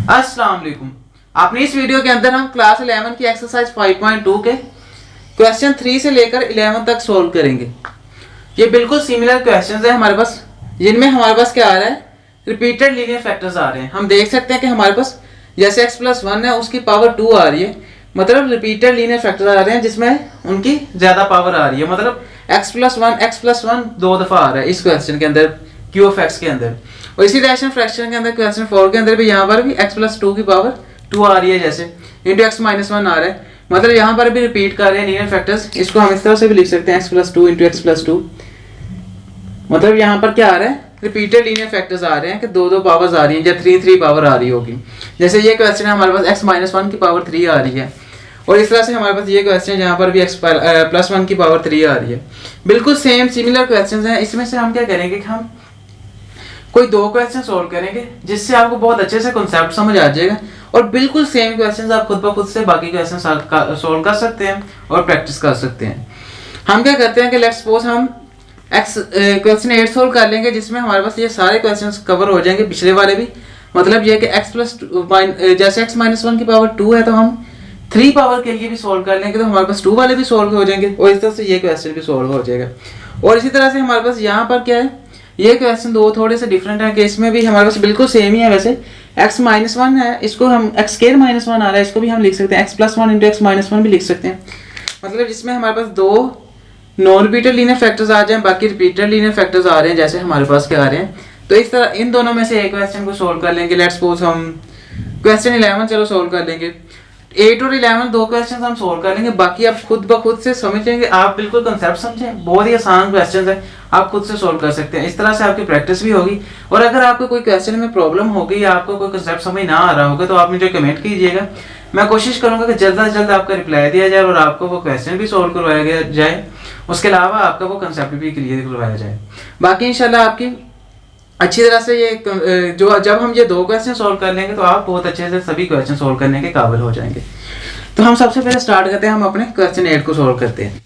अस्सलाम वालेकुम। आपने इस वीडियो के अंदर हम क्लास 11 की एक्सरसाइज 5.2 के क्वेश्चन 3 से लेकर 11 तक सोल्व करेंगे। ये बिल्कुल सिमिलर क्वेश्चंस है हमारे पास, जिनमें हमारे पास क्या आ रहा है, रिपीटेड लीनियर फैक्टर्स आ रहे हैं। हम देख सकते हैं कि हमारे पास जैसे x+1 है उसकी पावर 2 आ रही है, मतलब रिपीटेड लीनियर फैक्टर्स आ रहे हैं जिसमें उनकी ज्यादा पावर आ रही है, मतलब x+1 दो दफा आ रहा है इस क्वेश्चन के अंदर क्यू ऑफ एक्स के अंदर। और इसी रैशनल फ्रैक्शन के अंदर क्वेश्चन 4 के अंदर भी यहाँ पर भी x+2 की पावर 2 आ रही है जैसे इंटू x-1 आ रहा है, मतलब यहाँ पर भी रिपीट कर रहे हैं लीनियर फैक्टर्स। इसको हम इस तरह से भी लिख सकते हैं x+2 इंटू x+2, मतलब यहाँ पर क्या आ रहा है, रिपीटेड लीनियर फैक्टर्स आ रहे हैं कि दो पावर्स आ रही हैं या 3 पावर आ रही होगी। जैसे ये क्वेश्चन है हमारे पास x-1 की पावर 3 आ रही है, और इस तरह से हमारे पास ये क्वेश्चन है जहाँ पर भी x+1 की पावर 3 आ रही है। बिल्कुल सेम सिमिलर क्वेश्चन हैं। इसमें से हम क्या करेंगे कि हम कोई दो क्वेश्चन सोल्व करेंगे जिससे आपको बहुत अच्छे से कॉन्सेप्ट समझ आ जाएगा, और बिल्कुल सेम क्वेश्चंस आप खुद ब खुद से बाकी क्वेश्चन सोल्व कर सकते हैं और प्रैक्टिस कर सकते हैं। हम क्या करते हैं कि लेट्स सपोज हम क्वेश्चन 8 सोल्व कर लेंगे, जिसमें हमारे पास ये सारे क्वेश्चंस कवर हो जाएंगे, पिछले वाले भी। मतलब ये कि जैसे x-1 की पावर 2 है तो हम 3 पावर के लिए भी सोल्व कर लेंगे तो हमारे पास 2 वाले भी सोल्व हो जाएंगे, और इस तरह से ये क्वेश्चन भी सोल्व हो जाएगा। और इसी तरह से हमारे पास यहाँ पर क्या है, ये क्वेश्चन दो थोड़े से डिफरेंट है कि इसमें भी हमारे पास बिल्कुल सेम ही है। वैसे x-1 है, इसको हम x² -1 आ रहा है, इसको भी हम लिख सकते हैं x+1 इंटू x-1 भी लिख सकते हैं। मतलब जिसमें हमारे पास दो नॉन रिपीटेड लीनियर फैक्टर्स आ जाएं, बाकी रिपीटेड लीनियर फैक्टर्स आ रहे हैं जैसे हमारे पास क्या आ रहे हैं। तो इस तरह इन दोनों में से एक क्वेश्चन को सोल्व कर लेंगे। लेट्स सपोज हम क्वेश्चन 11 चलो सोल्व कर लेंगे। 8 और 11 दो क्वेश्चन हम सोल्व कर लेंगे, बाकी आप खुद ब खुद से समझेंगे। आप बिल्कुल कंसेप्ट समझें, बहुत ही आसान क्वेश्चन है, आप खुद से सोल्व कर सकते हैं। इस तरह से आपकी प्रैक्टिस भी होगी। और अगर आपको कोई क्वेश्चन में प्रॉब्लम होगी या आपको कोई कंसेप्ट समझ ना आ रहा होगा तो आप मुझे कमेंट कीजिएगा। मैं कोशिश करूंगा कि जल्द से जल्द आपका रिप्लाई दिया जाए और आपको वो क्वेश्चन भी सोल्व करवाया जाए, उसके अलावा आपका वो कंसेप्ट भी क्लियर करवाया जाए। बाकी इंशाल्लाह आपकी अच्छी तरह से ये जो जब हम ये दो क्वेश्चन सोल्व कर लेंगे तो आप बहुत अच्छे से सभी क्वेश्चन सोल्व करने के काबिल हो जाएंगे। तो हम सबसे पहले स्टार्ट करते हैं, हम अपने क्वेश्चन 8 को सोल्व करते हैं।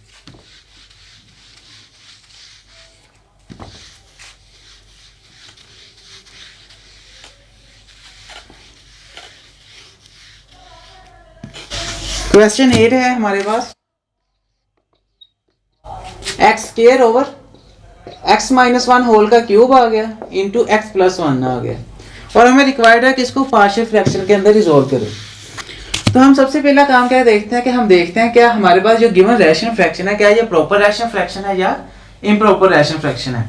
क्वेश्चन 8 है हमारे पास x² ओवर x-1 होल का क्यूब आ गया इंटू x+1 आ गया, और हमें रिक्वायर्ड है कि इसको पार्शियल फ्रैक्शन के अंदर रिजॉल्व करें। तो हम सबसे पहला काम क्या देखते हैं कि हम देखते हैं क्या हमारे पास जो गिवन रैशनल फ्रैक्शन है, क्या ये प्रॉपर रैशनल फ्रैक्शन है या इम्प्रॉपर रैशनल फ्रैक्शन है।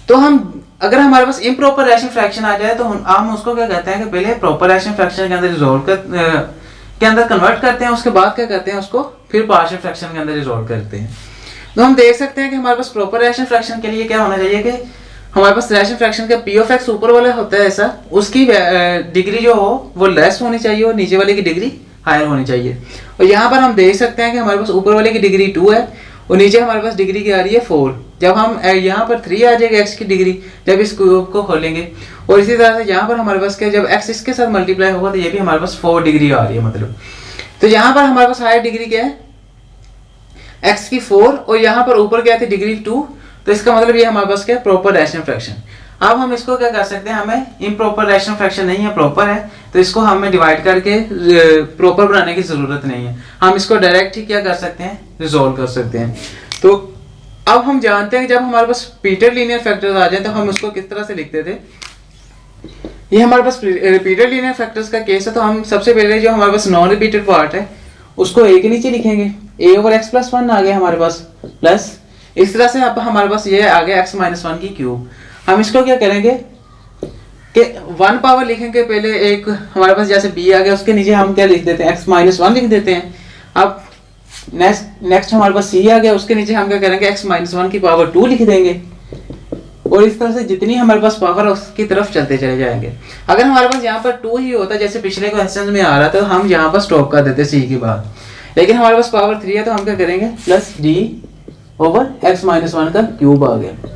तो हम अगर हमारे पास इम्प्रॉपर रैशनल फ्रैक्शन आ जाए तो हम उसको क्या कहते हैं कि पहले प्रॉपर रैशनल फ्रैक्शन के अंदर के अंदर कन्वर्ट करते हैं, उसके बाद क्या करते हैं उसको फिर पार्शियल फ्रैक्शन के अंदर रिजॉल्व करते हैं। तो हम देख सकते हैं कि हमारे पास प्रॉपर रैशनल फ्रैक्शन के लिए क्या होना चाहिए कि हमारे पास रैशनल फ्रैक्शन का p ऑफ x ऊपर वाला होता है ऐसा, उसकी डिग्री जो हो वो लेस होनी चाहिए और नीचे वाले की डिग्री हायर होनी चाहिए। और यहाँ पर हम देख सकते हैं कि हमारे पास ऊपर वाले की डिग्री 2 है और नीचे हमारे पास डिग्री क्या आ रही है 4। जब हम यहाँ पर 3 आ जाएगा x की डिग्री जब इस क्यूब को खोलेंगे, और इसी तरह से यहाँ पर हमारे पास क्या, जब x इसके साथ मल्टीप्लाई होगा तो ये भी हमारे पास 4 डिग्री आ रही है। मतलब तो यहाँ पर हमारे पास हायर डिग्री क्या है, x की 4, और यहाँ पर ऊपर क्या थी डिग्री 2। तो इसका मतलब ये हमारे पास क्या है, प्रॉपर रैशनल फ्रैक्शन। अब हम इसको क्या कर सकते हैं, हमें इम्प्रॉपर रैशनल फ्रैक्शन नहीं है, प्रॉपर है, तो इसको हमें डिवाइड करके प्रॉपर बनाने की जरूरत नहीं है। हम इसको डायरेक्ट ही क्या कर सकते हैं, रिजॉल्व कर सकते हैं। तो अब हम जानते हैं कि जब हमारे पास रिपीटेड लीनियर फैक्टर्स आ जाए तो हम उसको किस तरह से लिखते थे। ये हमारे पास रिपीटेड लीनियर फैक्टर्स का केस है, तो हम सबसे पहले जो हमारे पास नॉन रिपीटेड पार्ट है उसको a के नीचे लिखेंगे, a ओवर x+1 आ गया हमारे पास, प्लस इस तरह से अब हमारे पास ये आ गया x-1 की क्यूब। हम इसको क्या करेंगे कि 1 पावर लिखेंगे पहले, एक हमारे पास जैसे b आ गया उसके नीचे हम क्या लिख देते हैं, x-1 लिख देते हैं। अब नेक्स्ट हमारे पास c आ गया, उसके नीचे हम क्या करेंगे, x-1 की पावर 2 लिख देंगे, और इस तरह से जितनी हमारे पास पावर है उसकी तरफ चलते चले जाएंगे। अगर हमारे पास यहाँ पर 2 ही होता जैसे पिछले क्वेश्चन में आ रहा था तो हम यहाँ पर स्टॉप कर देते c के बाद, लेकिन हमारे पास पावर 3 है तो हम क्या करेंगे, प्लस d ओवर x-1 का क्यूब आ गया।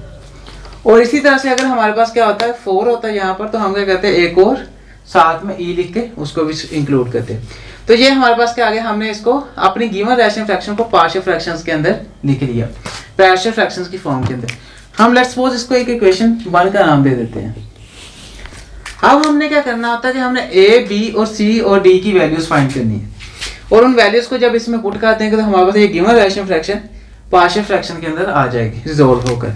और इसी तरह से अगर हमारे पास क्या होता है 4 होता है यहाँ पर, तो हम क्या करते हैं एक और साथ में e लिख के उसको भी इंक्लूड करते हैं। तो ये हमारे पास क्या आ गया, हमने इसको अपनी गिवन रैशनल फ्रैक्शन को पार्शियल फ्रैक्शंस के अंदर लिख लिया, पार्शियल फ्रैक्शंस की फॉर्म के अंदर। हम लेट्स सपोज इसको एक इक्वेशन 1 का नाम दे देते हैं। अब हमने क्या करना होता है कि हमने ए, बी और सी और डी की वैल्यूज फाइंड करनी है, और उन वैल्यूज को जब इसमें पुट करते हैं तो हमारे पास ये given rational fraction partial fraction के अंदर आ जाएगी रिजोल्व होकर।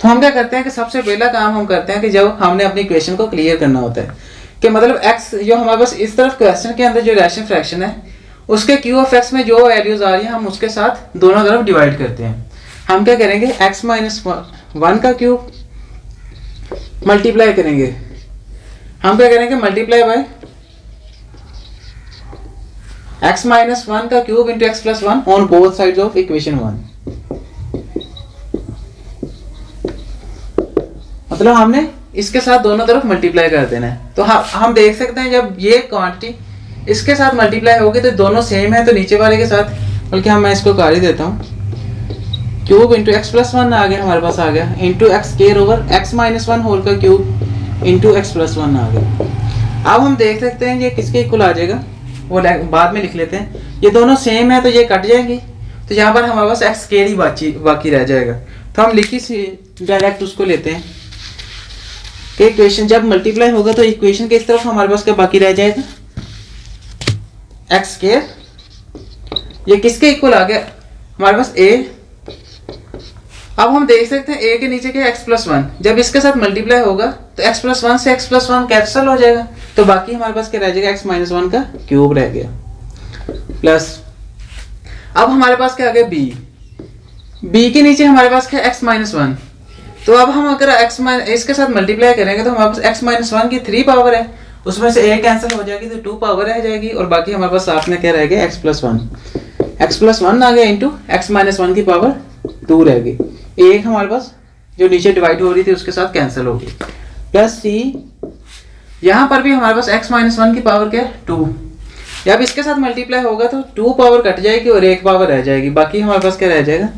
तो हम क्या करते हैं कि सबसे पहला काम हम करते हैं कि जब हमने अपनी इक्वेशन को क्लियर करना होता है कि मतलब x जो हमारे पास इस तरफ क्वेश्चन के अंदर जो रैशनल फ्रैक्शन है उसके q ऑफ x में जो वैल्यूज आ रही है हम उसके साथ दोनों तरफ डिवाइड करते हैं। हम क्या करेंगे x माइनस 1 का क्यूब मल्टीप्लाई करेंगे, हम क्या करेंगे मल्टीप्लाई बाय x माइनस 1 का cube into x plus 1 on both sides of equation 1। मतलब हमने इसके साथ दोनों तरफ मल्टीप्लाई कर देना है। तो हम देख सकते हैं जब ये क्वांटिटी इसके साथ मल्टीप्लाई होगी तो दोनों सेम है, तो नीचे वाले के साथ, बल्कि मैं इसको कर ही देता हूँ, क्यूब इंटू एक्स प्लस 1 आ गया हमारे पास, आ गया into x square over x minus 1 होल का क्यूब इंटू एक्स प्लस 1 आ गया। अब हम देख सकते हैं ये किसके इक्वल आ जाएगा, वो बाद में लिख लेते हैं। ये दोनों सेम है तो ये कट जाएंगी, तो यहाँ पर हमारे पास एक्स स्क्वायर ही बाकी रह जाएगा। तो हम लिखी डायरेक्ट उसको लेते हैं कि इक्वेशन जब मल्टीप्लाई होगा तो इक्वेशन के इस तरफ हमारे पास क्या बाकी रह जाएगा, एक्स स्क्वायर। ये किसके इक्वल आ गया हमारे पास a। अब हम देख सकते हैं a के नीचे क्या एक्स प्लस 1, जब इसके साथ मल्टीप्लाई होगा तो एक्स प्लस 1 से एक्स प्लस 1 कैंसिल हो जाएगा, तो बाकी हमारे पास क्या रह जाएगा एक्स माइनस 1 का क्यूब रह गया प्लस। अब हमारे पास क्या आ गया b के नीचे हमारे पास क्या एक्स माइनस 1। तो अब हम अगर इसके साथ मल्टीप्लाई करेंगे तो हमारे पास x माइनस 1 की 3 पावर है, उसमें से a कैंसिल हो जाएगी तो 2 पावर रह जाएगी, और बाकी हमारे पास साथ में क्या रह गया x प्लस 1 आ गया इंटू एक्स माइनस 1 की पावर 2 रह गई। एक हमारे पास जो नीचे डिवाइड हो रही थी उसके साथ कैंसिल होगी प्लस c। यहाँ पर भी हमारे पास x माइनस 1 की पावर क्या है 2, जब इसके साथ मल्टीप्लाई होगा तो 2 पावर कट जाएगी और 1 पावर रह जाएगी, बाकी हमारे पास क्या रह जाएगा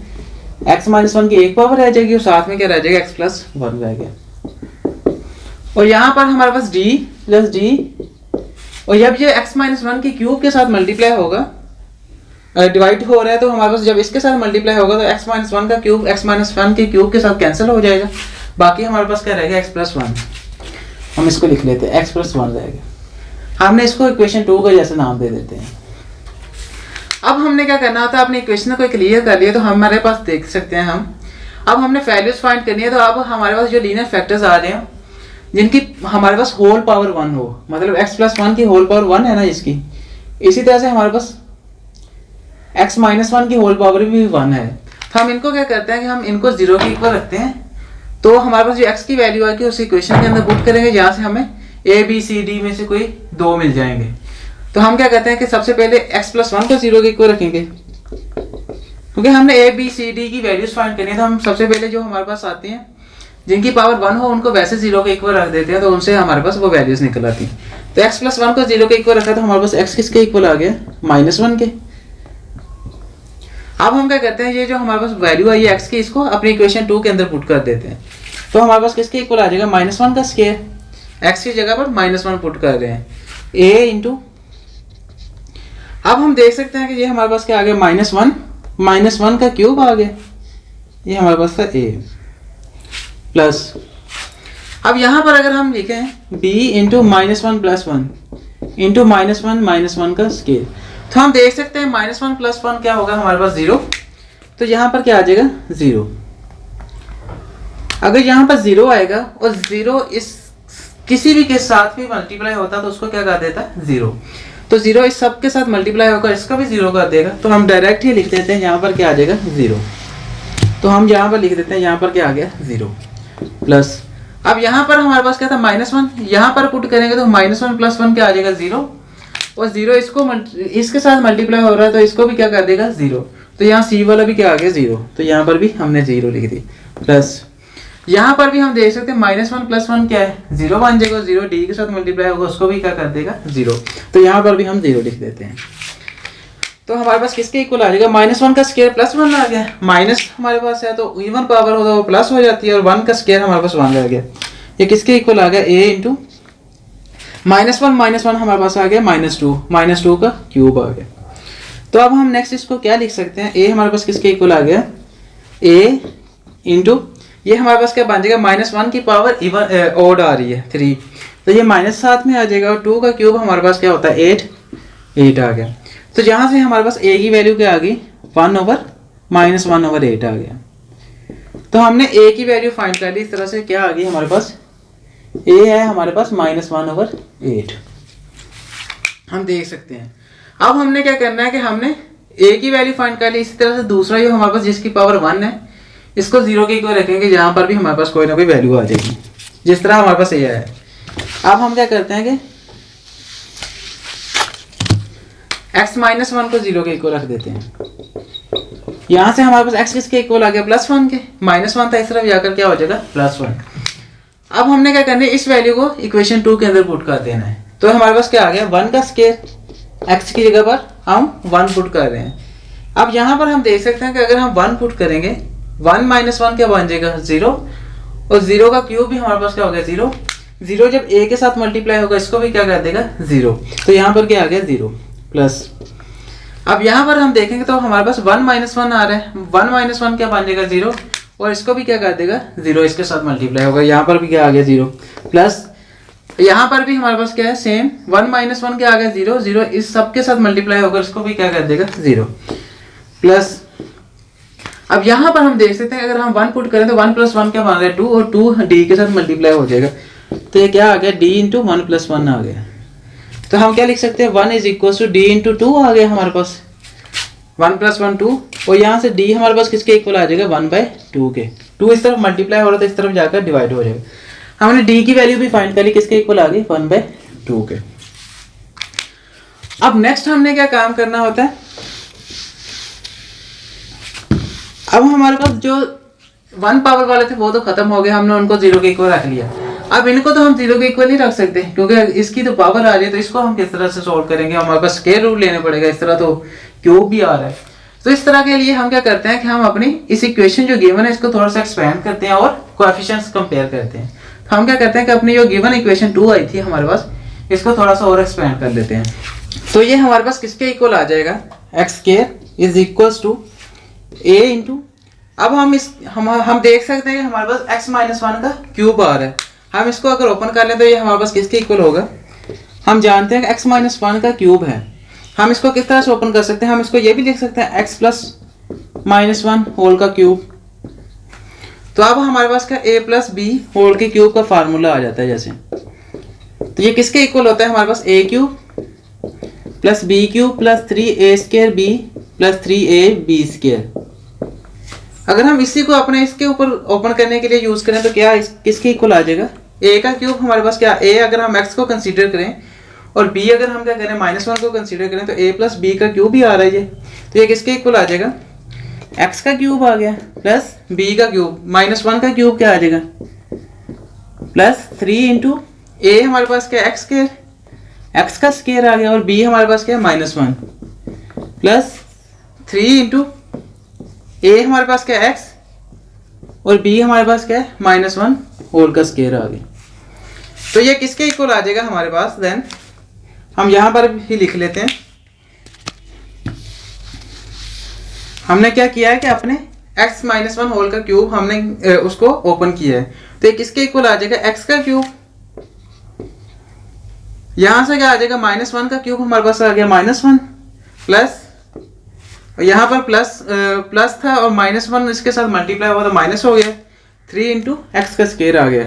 x माइनस 1 की 1 पावर रह जाएगी और साथ में क्या रह जाएगा x प्लस 1 रह गया। और यहाँ पर हमारे पास d प्लस d, और जब ये x माइनस 1 की क्यूब के साथ मल्टीप्लाई होगा डिवाइड हो रहा है तो हमारे पास जब इसके साथ मल्टीप्लाई होगा तो x माइनस 1 का क्यूब x माइनस 1 के क्यूब के साथ कैंसिल हो जाएगा, बाकी हमारे पास क्या रहेगा x प्लस 1। हम इसको लिख लेते हैं x प्लस 1 रहेगा, हमने इसको इक्वेशन 2 का जैसे नाम दे देते हैं। अब हमने क्या करना होता है, अपनी इक्वेशन को क्लियर कर लिया तो हमारे पास देख सकते हैं हम अब हमने वैल्यूज फाइंड करनी है। तो अब हमारे पास जो लीनियर फैक्टर्स आ रहे हैं जिनकी हमारे पास होल पावर 1 हो, मतलब x प्लस 1 की होल पावर 1 है ना इसकी, इसी तरह से हमारे पास x माइनस 1 की होल पावर भी 1 है। तो हम इनको क्या करते हैं कि हम इनको 0 के इक्वल रखते हैं, तो हमारे पास जो x की वैल्यू आएगी उस इक्वेशन के अंदर पुट करेंगे जहाँ से हमें a b c d में से कोई 2 मिल जाएंगे। तो हम क्या कहते हैं कि सबसे पहले x प्लस 1 को 0 के इक्वल रखेंगे, क्योंकि हमने a b c d की वैल्यूज फाइंड करनी है। तो हम सबसे पहले जो हमारे पास आती हैं जिनकी पावर 1 हो उनको वैसे 0 के इक्वल रख देते हैं, तो उनसे हमारे पास वो वैल्यूज निकल आती हैं। तो x प्लस 1 को 0 के इक्वल रखा तो हमारे पास x किसके इक्वल आ गया माइनस 1 के। अब हम क्या करते हैं ये जो हमारे पास वैल्यू आई है x की, इसको अपनी इक्वेशन 2 के अंदर पुट कर देते हैं, तो हमारे पास किसके इक्वल आ जाएगा माइनस 1 का स्क्वायर, x की जगह पर माइनस 1 पुट कर रहे हैं a इंटू। अब हम देख सकते हैं कि ये हमारे पास क्या आ गया माइनस 1 का क्यूब आ गया, ये हमारे पास था a प्लस। अब यहाँ पर अगर हम लिखें b into minus 1 plus 1 into minus 1 का स्क्वायर, तो हम देख सकते हैं माइनस 1 प्लस 1 क्या होगा हमारे पास 0, तो यहाँ पर क्या आ जाएगा 0। अगर यहाँ पर 0 आएगा और 0 इस किसी भी के साथ भी मल्टीप्लाई होता तो उसको क्या कर देता 0, तो 0 इस सब के साथ मल्टीप्लाई होकर इसका भी 0 कर देगा, तो हम डायरेक्ट ही लिख देते हैं यहाँ पर क्या आ जाएगा 0। तो हम यहाँ पर लिख देते हैं यहाँ पर क्या आ गया 0 प्लस। अब यहाँ पर हमारे पास क्या था माइनस 1, यहाँ पर पुट करेंगे तो माइनस 1 प्लस 1 क्या आ जाएगा 0, और 0 इसके साथ मल्टीप्लाई हो रहा है तो इसको भी क्या कर देगा 0, तो यहाँ c वाला भी क्या आ गया 0, तो यहाँ पर भी हमने 0 लिख दी प्लस। यहाँ पर भी हम देख सकते हैं माइनस 1 प्लस 1 क्या है 0 बन जाएगा, 0 डी के साथ मल्टीप्लाई होगा उसको भी क्या कर देगा 0, तो यहाँ पर भी हम 0 लिख देते हैं। तो हमारे पास किसके इक्वल आ जाएगा माइनस 1 का स्क्वायर प्लस 1 आ गया, माइनस हमारे पास है तो इवन पावर होता है वो प्लस हो जाती है, और 1 का स्क्वायर हमारे पास 1 रह गया, ये किसके इक्वल आ गया a इंटू माइनस 1 हमारे पास आ गया माइनस 2 का क्यूब आ गया। तो अब हम नेक्स्ट इसको क्या लिख सकते हैं, a हमारे पास किसके इक्वल आ गया a इंटू ये हमारे पास क्या बन जाएगा माइनस 1 की पावर इवन ऑड आ रही है 3, तो ये -7 में आ जाएगा और 2 का क्यूब हमारे पास क्या होता है 8 आ गया। तो जहाँ से हमारे पास a की वैल्यू क्या आ गई 1/-1/8 आ गया। तो हमने a की वैल्यू फाइंड कर ली। इस तरह से क्या आ गई हमारे पास a है हमारे पास -1/8 हम देख सकते हैं। अब हमने क्या करना है कि हमने a की वैल्यू फाइंड कर ली। इसी तरह से दूसरा जो हमारे पास जिसकी पावर 1 है इसको 0 के इक्वल रखेंगे, जहाँ पर भी हमारे पास कोई ना कोई वैल्यू आ जाएगी, जिस तरह हमारे पास a है। अब हम क्या करते हैं कि x-1 को 0 के इक्वल रख देते हैं। यहाँ से हमारे पास x किसके इक्वल आ गया +1 के, -1 था, इस तरफ जाकर क्या हो जाएगा +1। अब हमने क्या करना है इस वैल्यू को इक्वेशन 2 के अंदर पुट कर देना है। तो हमारे पास क्या आ गया 1 का स्क्वायर, x की जगह पर हम 1 पुट कर रहे हैं। अब यहाँ पर हम देख सकते हैं कि अगर हम 1 पुट करेंगे 1 - 1 क्या बन जाएगा 0, और 0 का क्यूब भी हमारे पास क्या हो गया 0। 0 जब a के साथ मल्टीप्लाई होगा इसको भी क्या कर देगा 0। तो यहाँ पर क्या आ गया 0 प्लस। अब यहाँ पर हम देखेंगे तो हमारे पास 1 - 1 आ रहा है, 1 - 1 क्या बन जाएगा 0, और इसको भी क्या कर देगा 0, इसके साथ मल्टीप्लाई होगा। यहाँ पर भी क्या आ गया 0 प्लस। यहाँ पर भी हमारे पास क्या है सेम 1 - 1 क्या आ गया 0, 0 इस सब के साथ मल्टीप्लाई होकर इसको भी क्या कर देगा 0 प्लस। अब यहाँ पर हम देख सकते हैं अगर हम 1 पुट करें तो 1 + 1 क्या बन रहा है 2, और 2 d के साथ मल्टीप्लाई हो जाएगा। तो ये क्या आ गया d × 1 + 1 आ गया। तो हम क्या लिख सकते हैं 1 = d × 2 आ गया हमारे पास 1 + 1 2, और यहाँ से d हमारे पास किसके इक्वल आ जाएगा 1/2 के। 2 इस तरफ मल्टीप्लाई हो रहा था, इस तरफ जाकर डिवाइड हो जाएगा। हमने d की वैल्यू भी फाइंड कर ली, किसके इक्वल आ गई 1/2 के। अब नेक्स्ट हमने क्या काम करना होता है, अब हमारे पास जो 1 पावर वाले थे वो तो खत्म हो गए, हमने उनको 0 के इक्वल रख लिया। अब इनको तो हम 0 के इक्वल नहीं रख सकते क्योंकि इसकी तो पावर आ रही है, तो इसको हम किस तरह से सॉल्व करेंगे, हमारे पास स्क्वायर रूट लेने पड़ेगा। इस तरह तो क्यूब भी आ रहा है, तो इस तरह के लिए हम क्या करते हैं कि हम अपनी इस इक्वेशन जो गिवन है इसको थोड़ा सा एक्सपेंड करते हैं और कोएफिशिएंट्स कंपेयर करते हैं। तो हम क्या करते हैं कि अपनी जो गिवन इक्वेशन 2 आई थी हमारे पास, इसको थोड़ा सा और एक्सपेंड कर लेते हैं। तो ये हमारे पास किसके इक्वल आ जाएगा x² = a × अब हम देख सकते हैं कि हमारे पास x-1 का क्यूब आ रहा है। हम इसको अगर ओपन कर लें तो ये हमारे पास किसके इक्वल होगा, हम जानते हैं कि x-1 का क्यूब है। हम इसको किस तरह से ओपन कर सकते हैं, हम इसको ये भी लिख सकते हैं x + -1 होल का क्यूब। तो अब हमारे पास क्या a + b होल के क्यूब का फार्मूला आ जाता है जैसे। तो ये किसके इक्वल होता है हमारे पास a³ + b³ + 3a² b + 3ab²। अगर हम इसी को अपने इसके ऊपर ओपन करने के लिए यूज करें तो क्या किसके इक्वल आ जाएगा a का क्यूब हमारे पास क्या a अगर हम x को कंसीडर करें और b अगर हम क्या करें -1 को कंसीडर करें तो a + b का क्यूब ही आ रहा है ये। तो ये किसके इक्वल आ जाएगा x का क्यूब आ गया प्लस b का क्यूब, -1 का क्यूब क्या आ जाएगा प्लस 3 × a हमारे पास क्या x का स्क्वायर आ गया, और b हमारे पास क्या -1 प्लस 3 × a हमारे पास क्या x और b हमारे पास क्या है -1 होल का स्क्वायर आ गया। तो ये किसके इक्वल आ जाएगा हमारे पास, देन हम यहां पर ही लिख लेते हैं। हमने क्या किया है कि अपने x -1 होल का क्यूब हमने उसको ओपन किया है, तो ये किसके इक्वल आ जाएगा x का क्यूब। यहां से क्या आ जाएगा -1 का क्यूब हमारे पास आ गया -1 प्लस, यहाँ पर प्लस था और -1 इसके साथ मल्टीप्लाई हुआ तो माइनस हो गया, 3 × x का स्क्वायर आ गया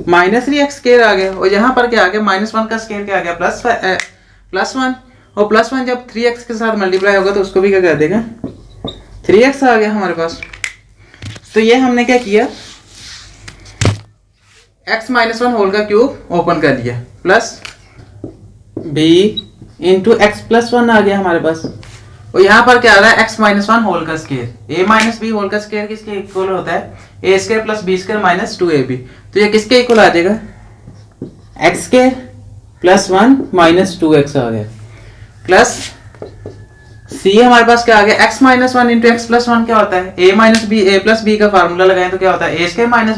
-3x² आ गया, और यहाँ पर क्या आ गया -1 का स्क्वायर क्या आ गया +1, और +1 जब 3x के साथ मल्टीप्लाई होगा तो उसको भी क्या कर देगा 3x आ गया हमारे पास। तो ये हमने क्या किया x -1 होल का क्यूब ओपन कर लिया प्लस b × x + 1 आ गया हमारे पास, और यहाँ पर क्या आ रहा है x -1 होल का स्क्वायर, a - b होल का स्क्वायर किसके इक्वल होता है a² + b² - 2ab। तो ये किसके इक्वल आ जाएगा x² + 1 - 2x आ गया प्लस c हमारे पास क्या आ गया x -1 × x + 1 क्या होता है a + b का फार्मूला लगाएं तो क्या होता है a²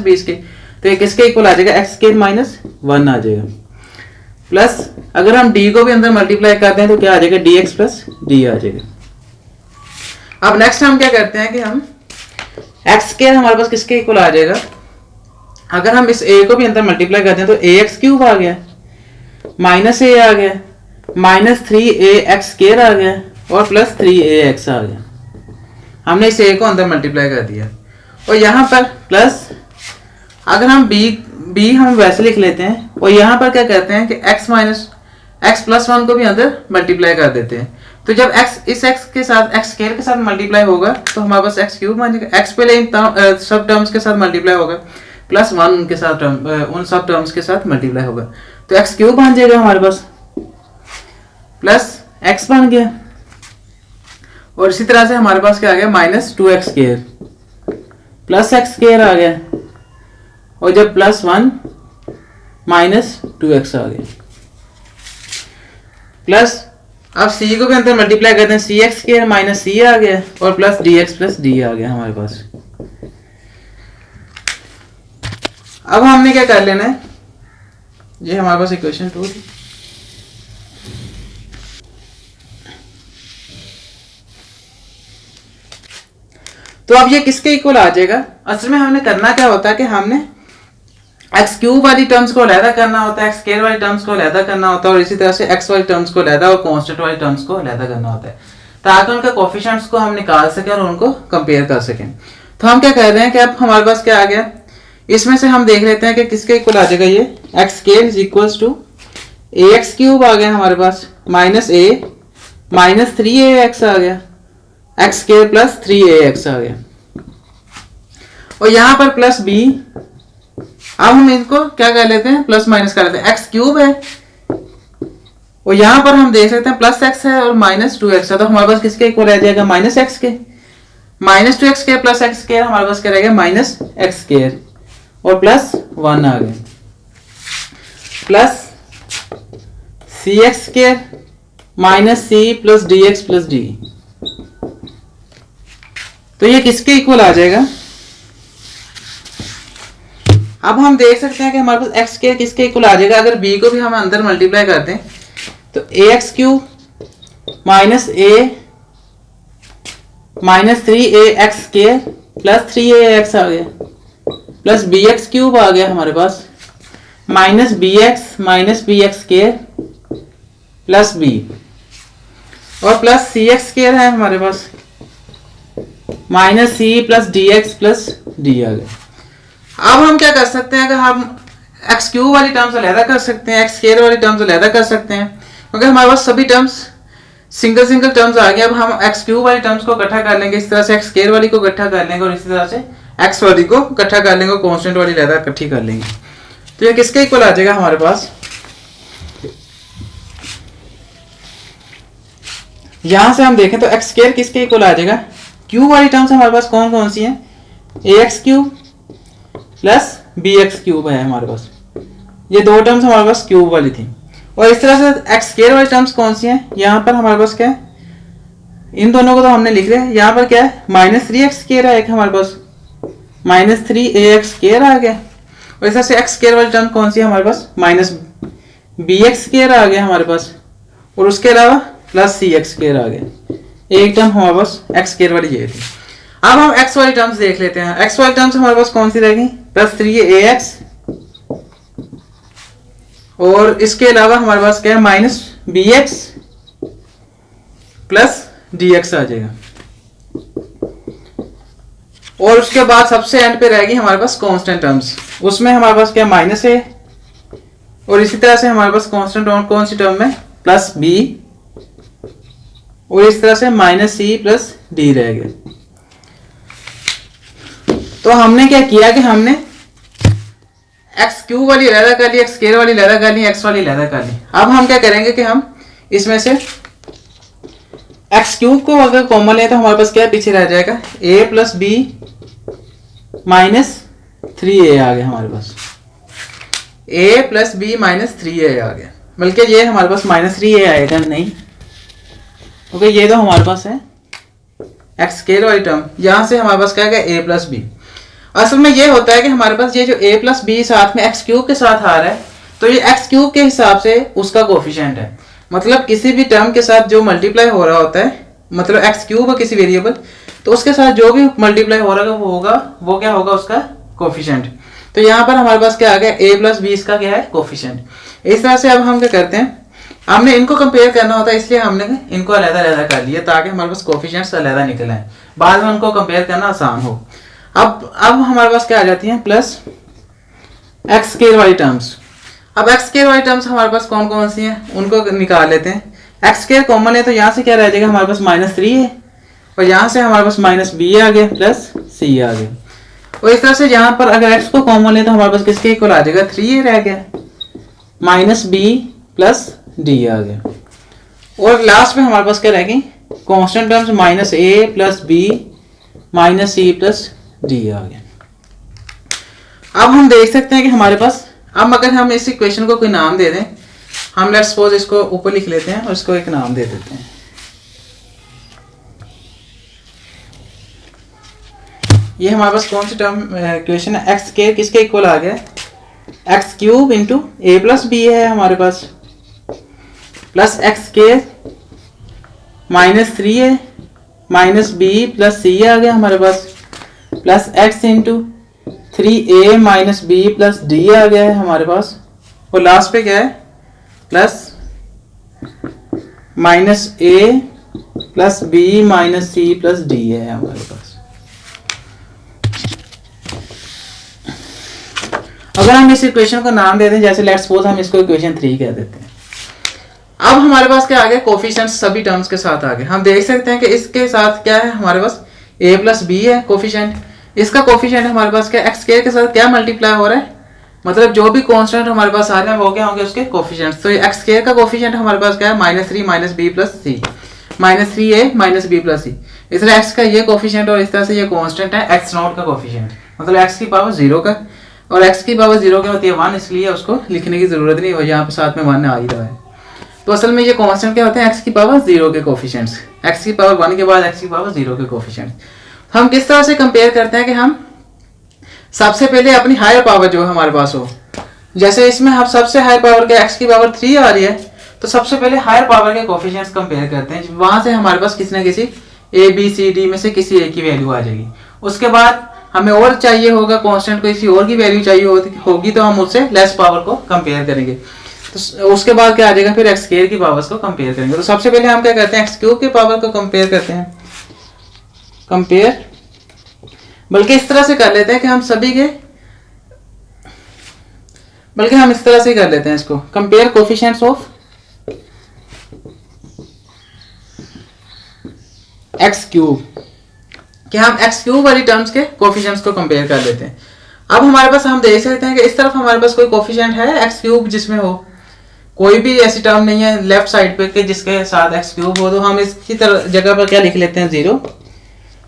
- b²। तो ये किसके इक्वल आ जाएगा x² - 1 आ जाएगा प्लस, अगर हम d को भी अंदर मल्टीप्लाई करते हैं तो क्या आ जाएगा dx + d आ जाएगा। अब नेक्स्ट हम क्या करते हैं कि हम x² हमारे पास किसके इक्वल आ जाएगा, अगर हम इस a को भी अंदर मल्टीप्लाई करते हैं तो ax क्यूब आ गया, माइनस a आ गया, माइनस 3ax स्क्वायर आ गया और प्लस 3ax आ गया। हमने इस a को अंदर मल्टीप्लाई कर दिया। और यहाँ पर प्लस अगर हम b हम वैसे लिख लेते हैं और यहाँ पर क्या करते हैं कि x प्लस 1 को भी अंदर मल्टीप्लाई कर देते हैं। तो जब x इस x के साथ x स्क्वायर के साथ मल्टीप्लाई होगा तो हमारे पास x क्यूब बन जाएगा। x पहले इन सब टर्म्स के साथ मल्टीप्लाई होगा, प्लस 1 उनके साथ उन सब टर्म्स के साथ मल्टीप्लाई होगा, तो x क्यूब बन जाएगा हमारे पास, प्लस x बन गया। और इसी तरह से हमारे पास क्या आ गया, minus 2x square plus x square आ गया, और जब प्लस 1 माइनस 2x आ गया, प्लस अब c को भी अंदर मल्टीप्लाई करते हैं, cx स्क्वायर माइनस c आ गया और प्लस dx प्लस d आ गया हमारे पास। अब हमने क्या कर लेना है, ये हमारे पास इक्वेशन 2 थी। तो अब ये किसके इक्वल आ जाएगा, असल में हमने करना क्या होता है कि हमने एक्स क्यूब वाली टर्म्स को अलहदा करना होता है, एक्स स्क्वायर वाली टर्म्स को अलहदा करना होता है, और इसी तरह से एक्स वाली टर्म्स को अलहदा और कांस्टेंट वाली टर्म्स को अलहदा करना होता है, ताकि उनके कोफिशिएंट्स को हम निकाल सकें और उनको कंपेयर कर सकें। तो हम क्या कह रहे हैं कि अब हमारे पास क्या आ गया, इसमें से हम देख लेते हैं कि किसके इक्वल आ जाएगा, ये x square is equals to a x cube आ गया हमारे पास, माइनस ए माइनस 3ax आ गया, एक्स स्क्वायर प्लस 3ax आ गया, और यहाँ पर प्लस b। अब हम इनको क्या कर लेते हैं, प्लस माइनस कर लेते हैं, एक्स क्यूब है और यहाँ पर हम देख सकते हैं प्लस एक्स है और माइनस 2x है, तो हमारे पास किसके इक्वल रह जाएगा, माइनस एक्स के, minus 2x square plus x square हमारे पास क्या रहेगा, माइनस एक्स स्क्वायर और प्लस 1 आ गया, plus c x square minus c plus d x plus d. तो ये किसके इक्वल आ जाएगा। अब हम देख सकते हैं कि हमारे पास एक्स स्क्वायर किसके इक्वल आ जाएगा, अगर b को भी हम अंदर मल्टीप्लाई करते हैं तो ax cube minus a minus 3ax square plus 3ax आ गया, प्लस bx क्यूब आ गया हमारे पास, minus bx square plus b, और प्लस cx स्क्वायर है हमारे पास, minus c plus dx plus d आ गया। अब हम क्या कर सकते हैं, अगर हम एक्स क्यूब वाली टर्म्स अलहदा कर सकते हैं, एक्स स्क्वायर वाली टर्म्स अलहदा कर सकते हैं, क्योंकि हमारे पास सभी टर्म्स सिंगल टर्म्स आ गए। अब हम एक्स क्यूब वाली टर्म्स को इकट्ठा कर लेंगे, इस तरह से एक्स स्क्वायर वाली को इकट्ठा कर लेंगे और इसी तरह से एक्स वाली को इकट्ठा कर लेंगे और कांस्टेंट वाली अलहदा इकट्ठी कर लेंगे। तो ये किसके इक्वल आ जाएगा हमारे पास, यहां से हम देखें तो एक्स स्क्वायर किसके इक्वल आ जाएगा, क्यूब वाली टर्म्स हमारे पास कौन कौन सी हैं, a x cube plus b x cube है हमारे पास, ये दो टर्म्स हमारे पास क्यूब वाली थी। और इस तरह से एक्स स्क्वायर वाली टर्म्स कौन सी हैं, यहाँ पर हमारे पास क्या है, इन दोनों को तो हमने लिख लिया, यहाँ पर क्या है माइनस 3x स्क्वायर है एक हमारे पास, माइनस 3ax स्क्वायर आ गया, और इस तरह से एक्स स्क्वायर वाली टर्म कौन सी है हमारे पास, माइनस bx स्क्वायर आ गया हमारे पास, और उसके अलावा प्लस cx स्क्वायर आ गया। एक टर्म हमारे पास एक्स स्क्वायर वाली ये थी। अब हम एक्स वाली टर्म्स देख लेते हैं। एक्स वाली टर्म्स हमारे पास कौन सी रहेगी, प्लस 3ax, और इसके अलावा हमारे पास क्या है माइनस bx प्लस dx आ जाएगा, और उसके बाद सबसे एंड पे रहेगी हमारे पास कांस्टेंट टर्म्स, उसमें हमारे पास क्या माइनस है, और इसी तरह से हमारे पास कांस्टेंट टर्म कौन सी टर्म में, प्लस b, और इस तरह से माइनस c प्लस d रह गया। तो हमने क्या किया कि हमने एक्स क्यूब वाली अलहदा कर ली, एक्स स्क्वायर वाली अलहदा कर ली, एक्स वाली अलहदा कर ली। अब हम क्या करेंगे कि हम इसमें से एक्स क्यूब को अगर कॉमन ले तो हमारे पास क्या पीछे रह जाएगा, a plus b minus 3a आ गया हमारे पास, a plus b minus 3a आ गया, बल्कि ये हमारे पास माइनस 3a आएगा नहीं, क्योंकि ये तो हमारे पास है एक्स स्क्वायर वाली टर्म, यहाँ से हमारे पास क्या है a प्लस बी। असल में ये होता है कि हमारे पास ये जो a प्लस बी साथ में एक्स क्यूब के साथ आ रहा है, तो ये एक्स क्यूब के हिसाब से उसका कोफिशिएंट है, मतलब किसी भी टर्म के साथ जो मल्टीप्लाई हो रहा होता है, मतलब एक्स क्यूब है किसी वेरिएबल, तो उसके साथ जो भी मल्टीप्लाई हो रहा है वो क्या होगा उसका कोफिशिएंट। तो यहाँ पर हमारे पास क्या आ गया, a प्लस बी इसका क्या है कोफिशिएंट। इस तरह से अब हम क्या करते हैं, हमने इनको कंपेयर करना होता है इसलिए हमने इनको अलग-अलग कर लिया ताकि हमारे पास कोफिशिएंट्स अलग निकल आए, बाद में उनको कंपेयर करना आसान हो। अब हमारे पास क्या आ जाती है प्लस एक्स स्क्वायर वाली टर्म्स। अब एक्स स्क्वायर वाली टर्म्स हमारे पास कौन कौन सी हैं उनको निकाल लेते हैं। एक्स स्क्वायर कॉमन है तो यहाँ से क्या रह जाएगा हमारे पास -3 है और यहाँ से हमारे पास -b आ गया प्लस c आ गया। और इस तरह से यहाँ पर अगर x को कॉमन ले तो हमारे पास किसके इक्वल आ जाएगा, 3a रह गया, -b प्लस d आ गया। और लास्ट में हमारे पास क्या रहेगी constant terms -a plus b -c plus d आ गया। अब हम देख सकते हैं कि हमारे पास, अब अगर हम इस इक्वेशन को कोई नाम दे दें, हम लेट्स सपोज इसको ऊपर लिख लेते हैं और इसको एक नाम दे देते हैं। ये हमारे पास कौन सी टर्म इक्वेशन है, एक्स स्क्वायर किसके इक्वल आ गया, x cube into a plus b है हमारे पास, प्लस एक्स स्क्वायर -3 है -b प्लस c आ गया हमारे पास, plus x into 3a minus b plus d आ गया है हमारे पास। और लास्ट पे क्या है plus -a plus b minus c plus d है हमारे पास। अगर हम इस इक्वेशन को नाम दे दें, जैसे लेट्स सपोज हम इसको इक्वेशन 3 कह देते हैं। अब हमारे पास क्या आ गया, कोफिशिएंट्स सभी टर्म्स के साथ आ गए। हम देख सकते हैं कि इसके साथ क्या है हमारे पास a प्लस बी है कोफिशिएंट, इसका कोफिशिएंट हमारे पास क्या एक्स स्क्वायर के साथ क्या मल्टीप्लाई हो रहा है, मतलब जो भी कांस्टेंट हमारे पास आ रहे हैं वो क्या होंगे उसके कोफिशिएंट्स। तो ये एक्स स्क्वायर का कोफिशिएंट हमारे पास क्या है -3 माइनस बी प्लस सी, -3a माइनस बी प्लस सी। इस तरह एक्स का ये कोफिशिएंट और इस तरह से ये कांस्टेंट है एक्स नॉट का कोफिशिएंट, मतलब एक्स की पावर 0 का, और एक्स की पावर 0 क्या होती है 1, इसलिए उसको लिखने की जरूरत नहीं है, यहाँ पे साथ में 1 आ ही रहा है। तो असल में ये कांस्टेंट क्या होते हैं एक्स की पावर 0 के कोफिशिएंट्स, एक्स की पावर 1 के बाद एक्स की पावर 0 के कोफिशिएंट्स। हम किस तरह से कंपेयर करते हैं कि हम सबसे पहले अपनी हायर पावर जो हमारे पास हो, जैसे इसमें हम सबसे हायर पावर के x की पावर 3 आ रही है, तो सबसे पहले हायर पावर के कोफिशिएंट्स कंपेयर करते हैं, वहां से हमारे पास किसी ना किसी a b c d में से किसी एक की वैल्यू आ जाएगी। उसके बाद हमें और चाहिए होगा कांस्टेंट को, किसी और की वैल्यू चाहिए होगी तो हम उससे लेस पावर को कंपेयर करेंगे। तो उसके बाद क्या आ जाएगा फिर एक्स स्क्वायर की पावर्स को कंपेयर करेंगे। तो सबसे पहले हम क्या करते हैं एक्स क्यूब की पावर को कंपेयर करते हैं, कंपेयर, बल्कि इस तरह से कर लेते हैं कि हम सभी के, बल्कि हम इस तरह से कर लेते हैं इसको, compare coefficients of x cube, कि हम एक्स क्यूब वाली टर्म्स के कोफिशिएंट्स को कंपेयर कर लेते हैं। अब हमारे पास हम देख सकते हैं कि इस तरफ हमारे पास कोई कोफिशिएंट है एक्स क्यूब जिसमें हो, कोई भी ऐसी टर्म नहीं है लेफ्ट साइड पे कि जिसके साथ एक्स क्यूब हो, तो हम इसकी जगह पर क्या लिख लेते हैं 0।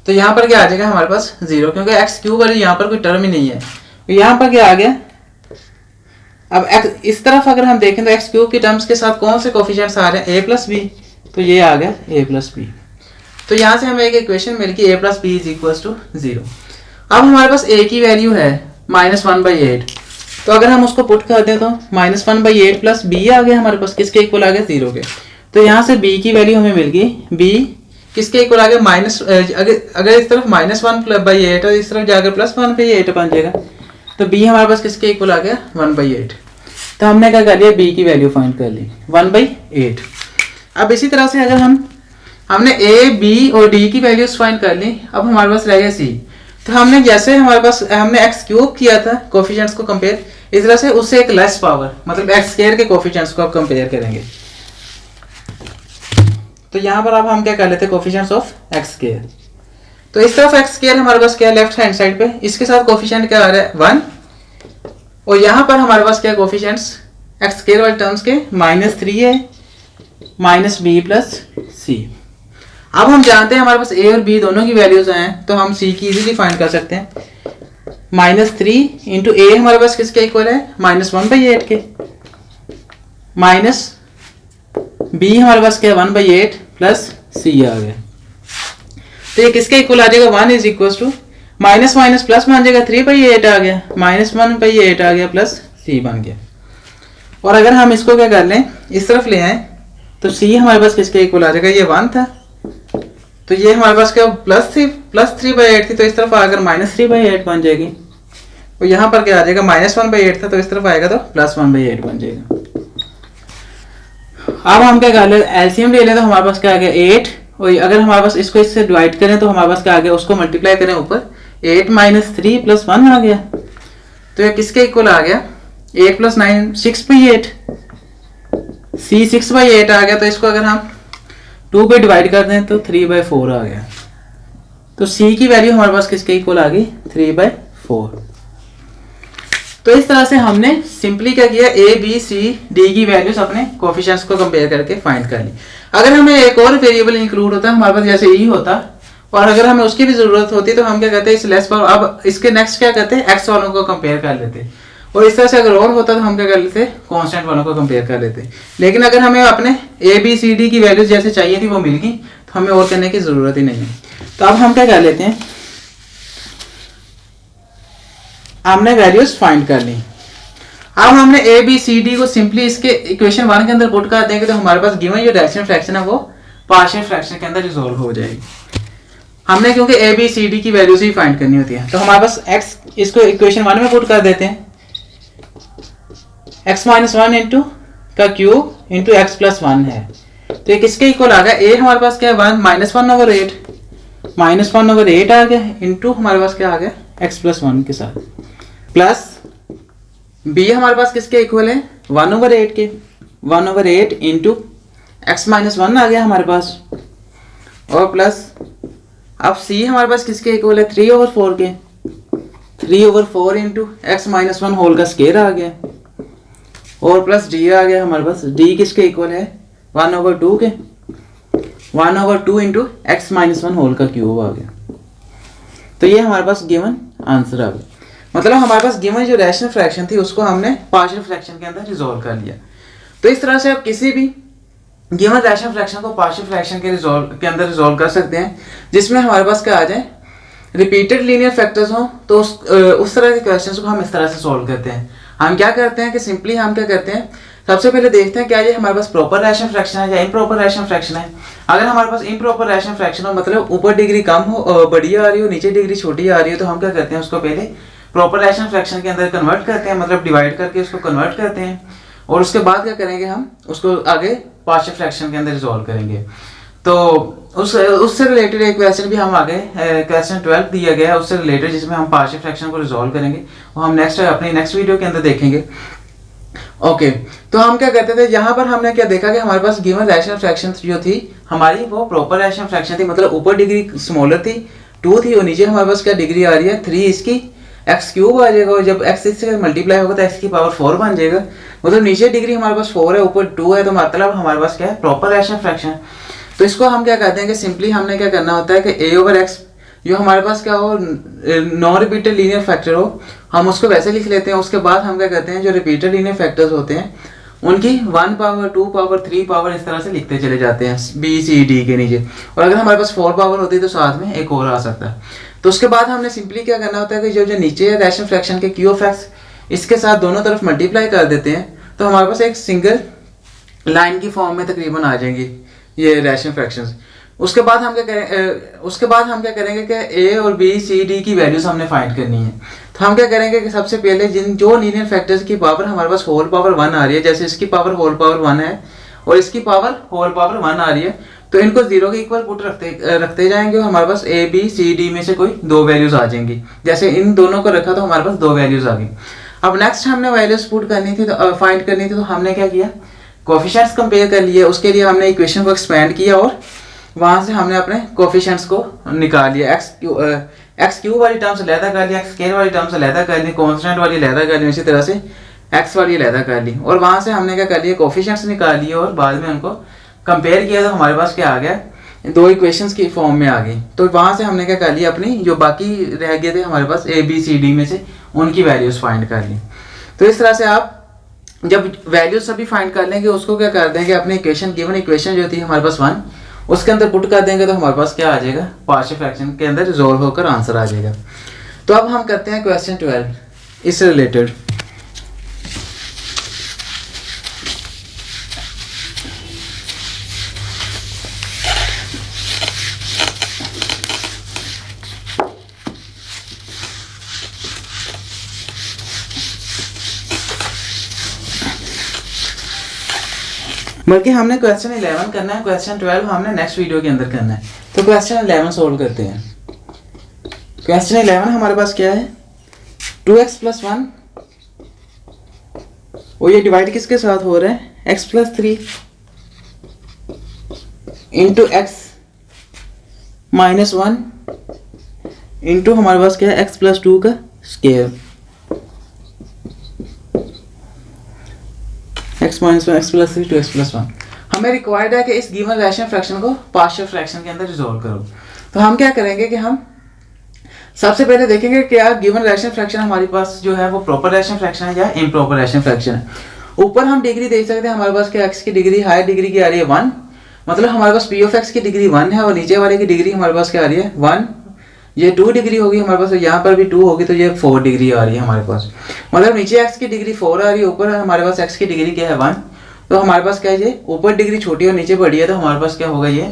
तो यहाँ पर क्या आ जाएगा हमारे पास 0, क्योंकि एक्स क्यूब वाली यहाँ पर कोई टर्म ही नहीं है। तो यहाँ पर क्या आ गया, अब x इस तरफ अगर हम देखें तो एक्स क्यूब की टर्म्स के साथ कौन से कोफिशिएंट्स आ रहे हैं a प्लस बी, तो ये आ गया a प्लस बी। तो यहाँ से हमें एक इक्वेशन मिल गई a plus b is equal to 0। अब हमारे पास a की वैल्यू है -1/8, तो अगर हम उसको पुट कर दें तो -1/8 प्लस b आ गया हमारे पास, किसके इक्वल आ गया 0 के। तो यहाँ से b की वैल्यू हमें मिल गई, b किसके इक्वल आ गया अगर इस तरफ -1/8 और इस तरफ जाकर +1/8 बन जाएगा, तो b हमारे पास किसके इक्वल आ गया 1/8। तो हमने क्या कर लिया, b की वैल्यू फाइंड कर ली 1/8। अब इसी तरह से अगर हमने a b और d की वैल्यूज फाइंड कर ली, अब हमारे पास रह गया c। तो हमने जैसे हमारे पास हमने एक्स क्यूब किया था कोफिशिएंट्स को कंपेयर, इस तरह से उससे एक लेस पावर मतलब एक्स स्क्वायर के कोफिशिएंट्स को आप कंपेयर करेंगे। तो यहाँ पर अब हम क्या कर लेते हैं कोफिशिएंट्स ऑफ एक्स स्क्वायर। तो इस तरफ एक्स स्क्वायर हमारे पास क्या है लेफ्ट हैंड साइड पे, इसके साथ कोफिशिएंट क्या आ रहा है 1, और यहाँ पर हमारे पास क्या कोफिशिएंट्स एक्स स्क्वायर वाले टर्म्स के -3 है -b प्लस c। अब हम जानते हैं हमारे पास a और b दोनों की वैल्यूज हैं, तो हम c की इजीली फाइंड कर सकते हैं। -3 इंटू a हमारे पास किसके इक्वल है -1/8 के, माइनस b हमारे पास क्या है 1/8 प्लस c आ गया। तो ये किसके इक्वल आ जाएगा 1 is equal to minus minus plus बन जाएगा 3/8 आ गया, -1/8 आ गया प्लस c बन गया। और अगर हम इसको क्या कर लें इस तरफ ले आए तो c हमारे पास किसके इक्वल आ जाएगा, ये 1 था, तो ये हमारे पास क्या +3/8 थी, तो इस तरफ आकर -3/8 बन जाएगी। और यहाँ पर क्या आ जाएगा, -1/8 था तो इस तरफ आएगा तो +1/8 बन जाएगा। अब हम क्या कर ले, एलसीएम ले लें तो हमारे पास क्या आ गया 8, और अगर हमारे पास इसको इससे डिवाइड करें तो हमारे पास क्या आ गया, उसको मल्टीप्लाई करें ऊपर 8 - 3 + 1 आ गया। तो ये किसके इक्वल आ गया, 8 + 9 6/8, C 6/8 आ गया। तो इसको अगर हम 2 पे डिवाइड कर दें तो 3/4 आ गया। तो C की वैल्यू हमारे पास किसके इक्वल आ गई, 3/4। तो इस तरह से हमने सिंपली क्या किया, A B C D की वैल्यूज अपने कोफिशिएंट्स को कंपेयर करके फाइंड कर ली। अगर हमें एक और वेरिएबल इंक्लूड होता है हमारे पास, जैसे E होता, और अगर हमें उसकी भी जरूरत होती तो हम क्या कहते हैं, इस लेस पावर, अब इसके नेक्स्ट क्या कहते हैं, एक्स वालों को कंपेयर कर लेते, और इस तरह से अगर और होता तो हम क्या कर लेते, कांस्टेंट वालों को कंपेयर कर लेते। लेकिन अगर हमें अपने A B C D की वैल्यूज जैसे चाहिए थी वो मिल गई, तो हमें और करने की जरूरत ही नहीं है। तो अब हम क्या कर लेते हैं, हमने वैल्यूज फाइंड कर ली। अब हमने ए बी सी डी को सिंपली इसके इक्वेशन 1 के अंदर पुट कर देंगे तो हमारे पास गिवन जो रैशनल फ्रैक्शन है वो पार्शियल फ्रैक्शन के अंदर रिजॉल्व हो जाएगी। हमने क्योंकि ए बी सी डी की वैल्यूज ही फाइंड करनी होती है, तो हमारे पास एक्स, इसको इक्वेशन 1 में पुट कर देते हैं, x - 1 इंटू का क्यूब इंटू एक्स प्लस 1 है। तो ये किसके इक्वल आ गया, ए हमारे पास क्या है 1 -1/8, -1/8 आ गया, इंटू हमारे पास क्या आ गया x प्लस 1 के साथ, प्लस b हमारे पास किसके इक्वल है 1/8 के, 1/8 इंटू x - 1 आ गया हमारे पास, और प्लस अब c हमारे पास किसके इक्वल है 3/4 के, 3/4 इंटू x - 1 होल का स्क्वायर आ गया, और प्लस d आ गया हमारे पास, d किसके इक्वल है 1/2 के, 1/2 इंटू x - 1 होल का क्यूब आ गया। तो ये हमारे पास गिवन आंसर आ गया। मतलब हमारे पास गिवन जो रैशनल फ्रैक्शन थी उसको हमने पार्शियल फ्रैक्शन के अंदर रिजॉल्व कर लिया। तो इस तरह से आप किसी भी गिवन रैशनल फ्रैक्शन को पार्शियल फ्रैक्शन के अंदर रिजॉल्व कर सकते हैं, जिसमें हमारे पास क्या आ जाए, रिपीटेड लीनियर फैक्टर्स हो, तो उस तरह के क्वेश्चंस को हम इस तरह से सॉल्व करते हैं। हम क्या करते हैं कि सिंपली हम क्या करते हैं, सबसे पहले देखते हैं क्या ये हमारे पास प्रॉपर रैशनल फ्रैक्शन है या इम्प्रॉपर रैशनल फ्रैक्शन है। अगर हमारे पास इम्प्रॉपर रैशनल फ्रैक्शन हो, मतलब ऊपर डिग्री कम हो, बड़ी आ रही हो, नीचे डिग्री छोटी आ रही हो, तो हम क्या करते हैं उसको पहले प्रॉपर रैशनल फ्रैक्शन के अंदर कन्वर्ट करते हैं, मतलब डिवाइड करके उसको कन्वर्ट करते हैं, और उसके बाद क्या करेंगे, हम उसको आगे पार्शियल फ्रैक्शन के अंदर रिजॉल्व करेंगे। तो उससे रिलेटेड एक क्वेश्चन भी हम आगे क्वेश्चन 12 दिया गया है उससे रिलेटेड, जिसमें हम पार्शियल फ्रैक्शन को रिजॉल्व करेंगे, वो हम अपनी नेक्स्ट वीडियो के अंदर देखेंगे। ओके, तो हम क्या करते थे, यहाँ पर हमने क्या देखा कि हमारे पास गिवन रैशनल फ्रैक्शन जो थी हमारी वो प्रॉपर रैशनल फ्रैक्शन थी, मतलब ऊपर डिग्री स्मॉलर थी 2 थी, और नीचे हमारे पास क्या डिग्री आ रही है 3, इसकी x³ आ जाएगा, और जब x इससे मल्टीप्लाई होगा तो x की पावर 4 बन जाएगा, मतलब नीचे डिग्री हमारे पास 4 है, ऊपर 2 है, तो मतलब हमारे पास क्या है प्रॉपर रैशनल फ्रैक्शन। तो इसको हम क्या कहते हैं कि सिंपली हमने क्या करना होता है कि a/x जो हमारे पास क्या हो, नॉन रिपीटेड लीनियर फैक्टर हो, हम उसको वैसे लिख लेते हैं। उसके बाद हम क्या करते हैं, जो रिपीटेड लीनियर फैक्टर्स होते हैं उनकी 1 पावर 2 पावर 3 पावर इस तरह से लिखते चले जाते हैं B C D के नीचे, और अगर हमारे पास 4 पावर होती है तो साथ में एक और आ सकता है। तो उसके बाद हमने सिंपली क्या करना होता है कि जो नीचे है रैशनल फ्रैक्शन के Q(x), इसके साथ दोनों तरफ मल्टीप्लाई कर देते हैं, तो हमारे पास एक सिंगल लाइन की फॉर्म में तकरीबन आ जाएंगी ये रैशनल फ्रैक्शंस। उसके बाद हम क्या करेंगे कि A और B C D की वैल्यूज हमने फाइंड करनी है। तो हम क्या करेंगे कि सबसे पहले जो लीनियर फैक्टर्स की पावर हमारे पास होल पावर 1 आ रही है, जैसे इसकी पावर होल पावर 1 है और इसकी पावर होल पावर 1 आ रही है, तो इनको 0 के इक्वल पुट रखते जाएंगे, और हमारे पास A B C D में से कोई 2 वैल्यूज आ जाएंगी। जैसे इन दोनों को रखा तो हमारे पास 2 वैल्यूज आ गई। अब नेक्स्ट हमने वैल्यूज पुट करनी थी, तो फाइंड करनी थी, तो हमने क्या किया, कोफिशिएंट्स कंपेयर कर लिए। उसके लिए हमने इक्वेशन को एक्सपेंड किया और वहां से हमने अपने कोफिशिएंट्स को निकाल लिया। x³ वाली टर्म्स अलहदा कर लिया, x² वाली टर्म्स अलहदा कर ली, कांस्टेंट वाली अलहदा कर ली, इसी तरह से x वाली अलहदा कर ली, और वहां से हमने क्या कर लिया, कोफिशिएंट्स निकाल लिए और बाद में उनको कंपेयर किया, तो हमारे पास क्या आ गया, 2 इक्वेशंस की फॉर्म में आ गई। तो वहां से हमने क्या कर लिया, अपनी जो बाकी रह गए थे हमारे पास A B C D में से उनकी वैल्यूज फाइंड कर ली। तो इस तरह से आप जब वैल्यूज सभी फाइंड कर लेंगे, उसको क्या कर देंगे, अपनी इक्वेशन गिवन इक्वेशन जो थी हमारे पास 1 उसके अंदर पुट कर देंगे, तो हमारे पास क्या आ जाएगा, पार्शियल फ्रैक्शन के अंदर रिजॉल्व होकर आंसर आ जाएगा। तो अब हम करते हैं क्वेश्चन 12 इससे रिलेटेड। बल्कि हमने क्वेश्चन 11 करना है, क्वेश्चन 12 हमने नेक्स्ट वीडियो के अंदर करना है। तो क्वेश्चन 11 सोल्व करते हैं। क्वेश्चन 11 हमारे पास क्या है, 2x + 1 और ये डिवाइड किसके साथ हो रहा है, x + 3 इंटू x - 1 इंटू हमारे पास क्या है, x + 2 का स्क्वायर, x - 1 x + 3 2x + 1। हमें रिक्वायर्ड है कि इस गिवन रैशनल फ्रैक्शन को पार्शियल फ्रैक्शन के अंदर रिजॉल्व करो। तो हम क्या करेंगे कि हम सबसे पहले देखेंगे कि यार गिवन रैशनल फ्रैक्शन हमारे पास जो है वो प्रॉपर रैशनल फ्रैक्शन है या इम्प्रॉपर रैशनल फ्रैक्शन है। ऊपर हम डिग्री देख सकते हैं, हमारे पास क्या x की डिग्री हायर डिग्री की आ रही है 1, मतलब हमारे पास p ऑफ x की डिग्री 1 है और नीचे वाले की डिग्री हमारे पास क्या आ रही है 1। ये 2 डिग्री होगी हमारे पास, यहाँ पर भी 2 होगी, तो ये 4 डिग्री आ रही है हमारे पास। मतलब नीचे x की डिग्री 4 आ रही है, ऊपर हमारे पास x की डिग्री क्या है 1। तो हमारे पास क्या है, ये ऊपर डिग्री छोटी और नीचे बड़ी है, तो हमारे पास क्या होगा, ये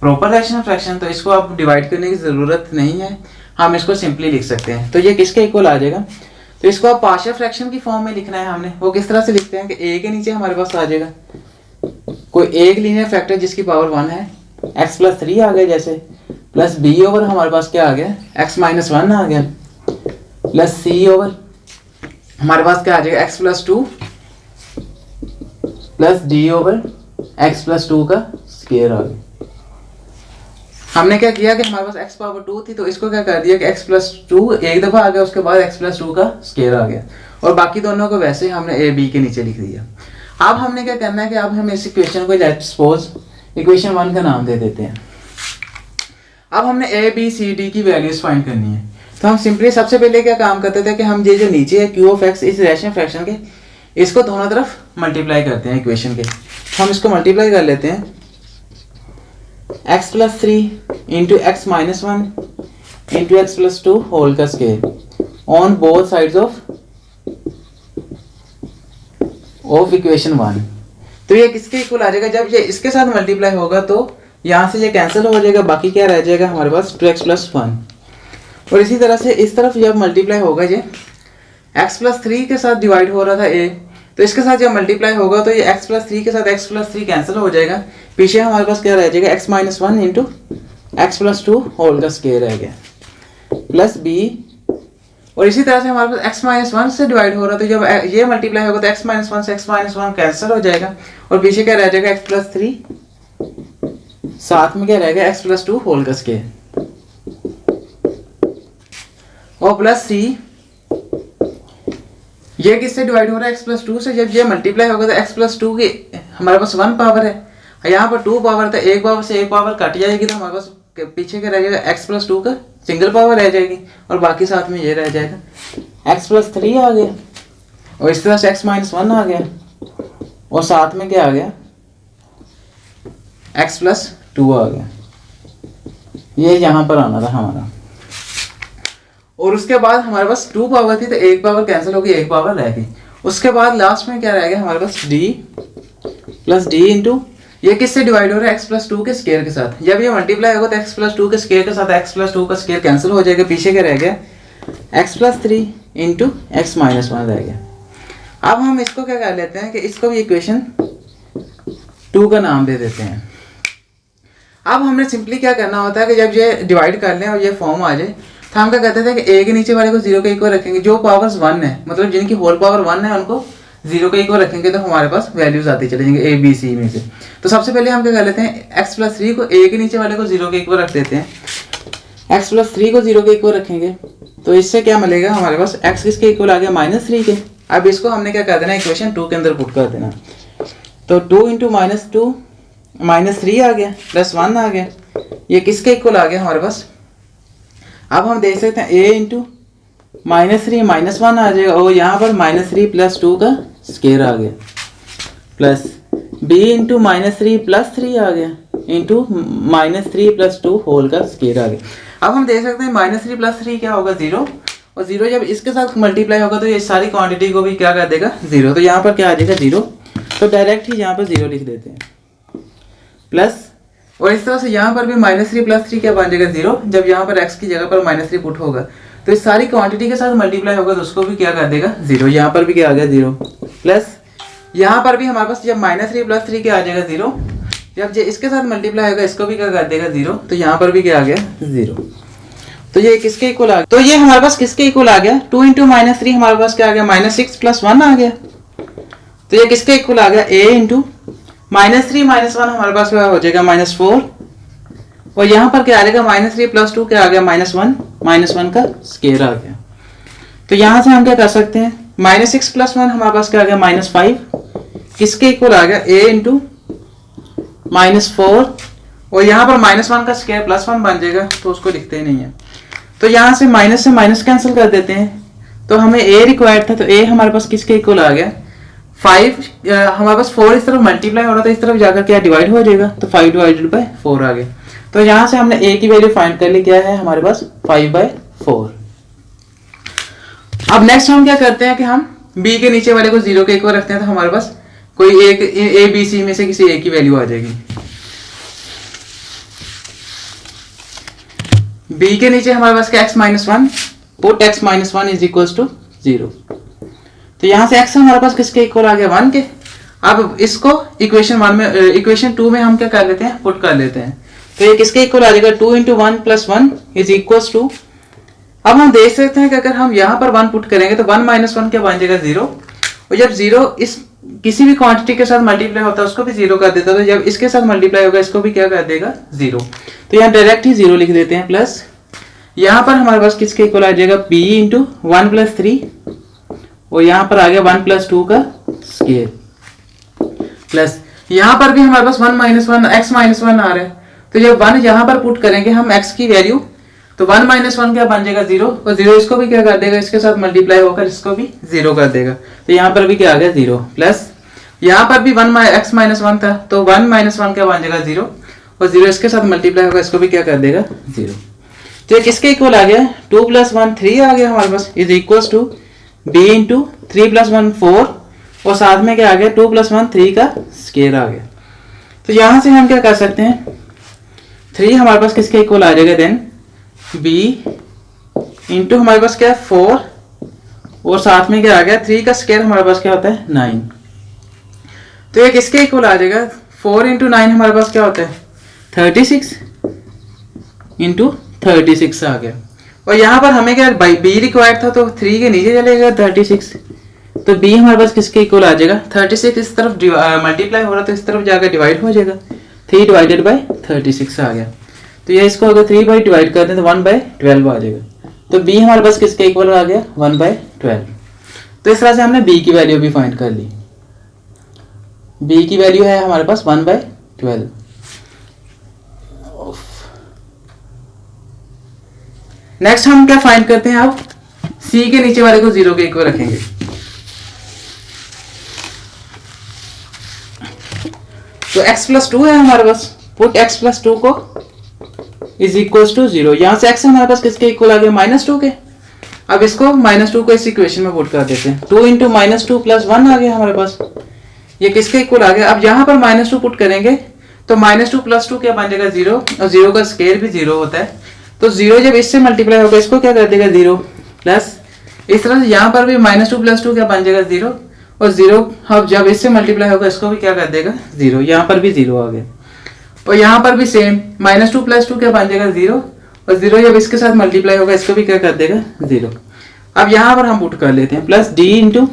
प्रॉपर रैशनल फ्रैक्शन। तो इसको आप डिवाइड करने की ज़रूरत नहीं है, हम इसको सिंपली लिख सकते हैं। तो ये किसके इक्वल आ जाएगा, तो इसको आप पार्शियल फ्रैक्शन की फॉर्म में लिखना है हमने। वो किस तरह से लिखते हैं कि a के नीचे हमारे पास आ जाएगा कोई एक लीनियर फैक्टर जिसकी पावर 1 है, x + 3 आ गया जैसे, प्लस b ओवर हमारे पास क्या आ गया, x - 1 आ गया, प्लस c ओवर हमारे पास क्या आ जाएगा, x + 2 plus d over x + 2 का स्क्वायर आ गया। हमने क्या किया कि हमारे पास x पावर 2 थी, तो इसको क्या कर दिया कि x + 2 एक दफ़ा आ गया, उसके बाद x + 2 का स्क्वायर आ गया, और बाकी दोनों को वैसे हमने a b के नीचे लिख दिया। अब हमने क्या करना है कि अब हम इस इक्वेशन को लेट्स सपोज इक्वेशन 1 का नाम दे देते हैं। अब हमने a b c d की वैल्यूज फाइंड करनी है। तो हम सिंपली सबसे पहले क्या काम करते थे कि हम ये जो नीचे है q ऑफ x इस रैशनल फ्रैक्शन के, इसको दोनों तरफ मल्टीप्लाई करते हैं इक्वेशन के। हम इसको मल्टीप्लाई कर लेते हैं, x + 3 into x - 1 into x + 2 whole का square on both sides of equation 1। तो ये किसके इक्वल आ जाएगा, जब ये इसके साथ मल्टीप्लाई होगा तो यहाँ से ये कैंसिल हो जाएगा, बाकी क्या रह जाएगा हमारे पास 2x + 1। और इसी तरह से इस तरफ जब मल्टीप्लाई होगा, ये x + 3 के साथ डिवाइड हो रहा था a, तो इसके साथ जब मल्टीप्लाई होगा तो ये x + 3 के साथ x + 3 कैंसिल हो जाएगा, पीछे हमारे पास क्या रह जाएगा x - 1 इंटू x + 2 होल का स्क्वायर रह गया, प्लस b। और इसी तरह से हमारे पास x - 1 से डिवाइड हो रहा है, तो जब ये मल्टीप्लाई होगा तो x - 1 से x - 1 कैंसिल हो जाएगा, और पीछे क्या रह जाएगा x + 3, साथ में क्या रहेगा x + 2 होल का स्क्वायर, और प्लस c। ये किससे डिवाइड हो रहा है, x + 2 से। जब ये मल्टीप्लाई होगा तो x + 2 की हमारे पास 1 पावर है, यहाँ पर 2 पावर, तो एक पावर से एक पावर कट जाएगी, तो हमारे पास पीछे क्या रह जाएगा x + 2 का सिंगल पावर रह जाएगी, और बाकी साथ में ये रह जाएगा x + 3 आ गया, और इस तरह से x - 1 आ गया, और साथ में क्या आ गया x + 2 आ गया। ये यहाँ पर आना था हमारा, और उसके बाद हमारे पास 2 पावर थी, तो एक पावर कैंसिल होगी, एक पावर रह गई। उसके बाद लास्ट में क्या रह गया हमारे पास d + d इंटू ये किससे डिवाइड हो रहा है, x + 2 के स्क्वायर के साथ। जब ये मल्टीप्लाई होगा तो x + 2 के स्क्वायर के साथ x + 2 का स्क्वायर कैंसिल हो जाएगा, पीछे क्या रह गया x + 3 इंटू x - 1 रह गया। अब हम इसको क्या कर लेते हैं कि इसको भी इक्वेशन 2 का नाम दे देते हैं। अब हमने सिंपली क्या करना होता है कि जब ये डिवाइड कर लें और ये फॉर्म आ जाए, तो हम क्या कहते थे कि a के नीचे वाले को 0 के इक्वल रखेंगे, जो पावर्स 1 है, मतलब जिनकी होल पावर 1 है उनको 0 के इक्वल रखेंगे, तो हमारे पास वैल्यूज आती चले जाएंगे a b c में से। तो सबसे पहले हम क्या कर लेते हैं, x + 3 को a के नीचे वाले को 0 के इक्वल रख देते हैं। x + 3 को 0 के इक्वल रखेंगे तो इससे क्या मिलेगा हमारे पास, x किसके इक्वल आ गया -3 के। अब इसको हमने क्या कर देना, इक्वेशन 2 के अंदर पुट कर देना। तो 2 इंटू -2 -3 आ गया, +1 आ गया, ये किसके इक्वल आ गया हमारे पास। अब हम देख सकते हैं a इंटू -3 -1 आ जाएगा, और यहाँ पर -3 + 2 का स्क्वायर आ गया, प्लस b इंटू -3 + 3 आ गया, इंटू -3 + 2 होल का स्क्वायर आ गया। अब हम देख सकते हैं -3 + 3 क्या होगा 0, और 0 जब इसके साथ मल्टीप्लाई होगा तो ये सारी क्वांटिटी को भी क्या कर देगा 0, तो यहाँ पर क्या आ जाएगा 0, तो डायरेक्ट ही यहाँ पर 0 लिख देते हैं, प्लस। और इस तरह से यहाँ पर भी -3 + 3 क्या बन जाएगा 0, जब यहाँ पर x की जगह पर -3 पुट होगा तो इस सारी क्वांटिटी के साथ मल्टीप्लाई होगा तो उसको भी क्या कर देगा 0, यहाँ पर भी क्या आ गया 0, प्लस यहाँ पर भी हमारे पास जब -3 + 3 क्या आ जाएगा 0, जब इसके साथ मल्टीप्लाई होगा इसको भी क्या कर देगा 0, तो यहाँ पर भी क्या आ गया 0। तो ये किसके इक्वल आ गया, तो ये हमारे पास किसके इक्वल आ गया, 2 × -3 हमारे पास क्या आ गया -6 + 1 आ गया। तो ये किसके इक्वल आ गया, a × -3 - 1 हमारे पास क्या हो जाएगा -4, और यहाँ पर क्या आ जाएगा -3 + 2 क्या आ गया -1, -1 का स्क्वायर आ गया। तो यहाँ से हम क्या कर सकते हैं, -6 + 1 हमारे पास क्या आ गया -5, किसके इक्वल आ गया a × -4, और यहाँ पर -1 का स्क्वायर +1 बन जाएगा, तो उसको लिखते ही नहीं है। तो यहाँ से माइनस कैंसिल कर देते हैं, तो हमें a रिक्वायर्ड था, तो a हमारे पास किसके इक्वल आ गया 5, हमारे पास 4 इस तरफ मल्टीप्लाई हो रहा था, इस तरफ जाकर क्या डिवाइड हो जाएगा, तो 5 / 4 आ गया। तो यहाँ से हमने a की वैल्यू फाइंड कर ली, क्या है हमारे पास 5/4। अब नेक्स्ट हम क्या करते हैं कि हम b के नीचे वाले को 0 के इक्वल रखते हैं, तो हमारे पास कोई एक a b c में से किसी a की वैल्यू आ जाएगी। b के नीचे हमारे पास क्या x - 1, पुट x - 1 = 0। तो यहाँ से x हमारे पास किसके इक्वल आ गया 1 के। अब इसको इक्वेशन 2 में हम क्या कर लेते हैं, पुट कर लेते हैं। तो ये किसके इक्वल आ जाएगा 2 × 1 + 1 = 2। अब हम देख सकते हैं कि अगर हम यहाँ पर 1 पुट करेंगे तो 1 - 1 क्या बन जाएगा 0, और जब 0 इस किसी भी क्वांटिटी के साथ मल्टीप्लाई होता है उसको भी 0 कर देता है, तो जब इसके साथ मल्टीप्लाई होगा इसको भी क्या कर देगा 0। तो यहाँ डायरेक्ट ही 0 लिख देते हैं, प्लस यहाँ पर हमारे पास किसके इक्वल आ जाएगा b × 1 + 3, और यहाँ पर आ गया 1 + 2 का स्क्वायर, प्लस यहाँ पर भी हमारे पास 1 - 1 x - 1 आ रहा है, तो जब 1 यहाँ पर पुट करेंगे हम x की वैल्यू, तो 1 - 1 क्या बन जाएगा 0, और 0 इसको भी क्या कर देगा, इसके साथ मल्टीप्लाई होकर इसको भी 0 कर देगा, तो यहाँ पर भी क्या आ गया 0, प्लस यहाँ पर भी 1 x - 1 था, तो 1 - 1 क्या बन जाएगा 0, और 0 इसके साथ मल्टीप्लाई होगा इसको भी क्या कर देगा 0। तो ये किसके इक्वल आ गया 2 + 1 3 आ गया हमारे पास, = b × 3 + 1 4, और साथ में क्या आ गया 2 + 1 3 का स्क्वायर आ गया। तो यहाँ से हम क्या कर सकते हैं, 3 हमारे पास किसके इक्वल आ जाएगा देन b × हमारे पास क्या है 4, और साथ में क्या आ गया 3 का स्क्वायर हमारे पास क्या होता है 9। तो ये किसके इक्वल आ जाएगा 4 × 9 हमारे पास क्या होता है 36 × 36 आ गया। और यहाँ पर हमें क्या b रिक्वायर्ड था, तो 3 के नीचे चलेगा 36, तो b हमारे पास किसके इक्वल आ जाएगा 36 इस तरफ मल्टीप्लाई हो रहा, तो इस तरफ जाकर डिवाइड हो जाएगा, 3 / 36 आ गया। तो ये इसको अगर 3 बाई डिवाइड करते हैं तो 1/12 आ जाएगा, तो b हमारे पास किसके इक्वल आ गया 1/12। तो इस तरह से हमने b की वैल्यू भी फाइंड कर ली, b की वैल्यू है हमारे पास 1/12। नेक्स्ट हम क्या फाइंड करते हैं, अब c के नीचे वाले को 0 के इक्वल रखेंगे। तो x + 2 है हमारे पास, पुट x + 2 को = 0। यहाँ से x हमारे पास किसके इक्वल आ गया -2 के। अब इसको -2 को इस इक्वेशन में पुट कर देते हैं, 2 × -2 + 1 आ गया हमारे पास, ये किसके इक्वल आ गया। अब यहाँ पर -2 पुट करेंगे तो -2 + 2 क्या बन जाएगा 0, और 0 का स्क्वायर भी 0 होता है, तो 0 जब इससे मल्टीप्लाई होगा इसको क्या कर देगा 0, प्लस इस तरह से यहाँ पर भी -2 + 2 क्या बन जाएगा 0, और 0 अब जब इससे मल्टीप्लाई होगा इसको भी क्या कर देगा 0, यहाँ पर भी 0 आ गया। और यहाँ पर भी सेम -2 + 2 क्या बन जाएगा 0, और 0 जब इसके साथ मल्टीप्लाई होगा इसको भी क्या कर देगा 0। अब यहाँ पर हम पुट कर लेते हैं, प्लस d ×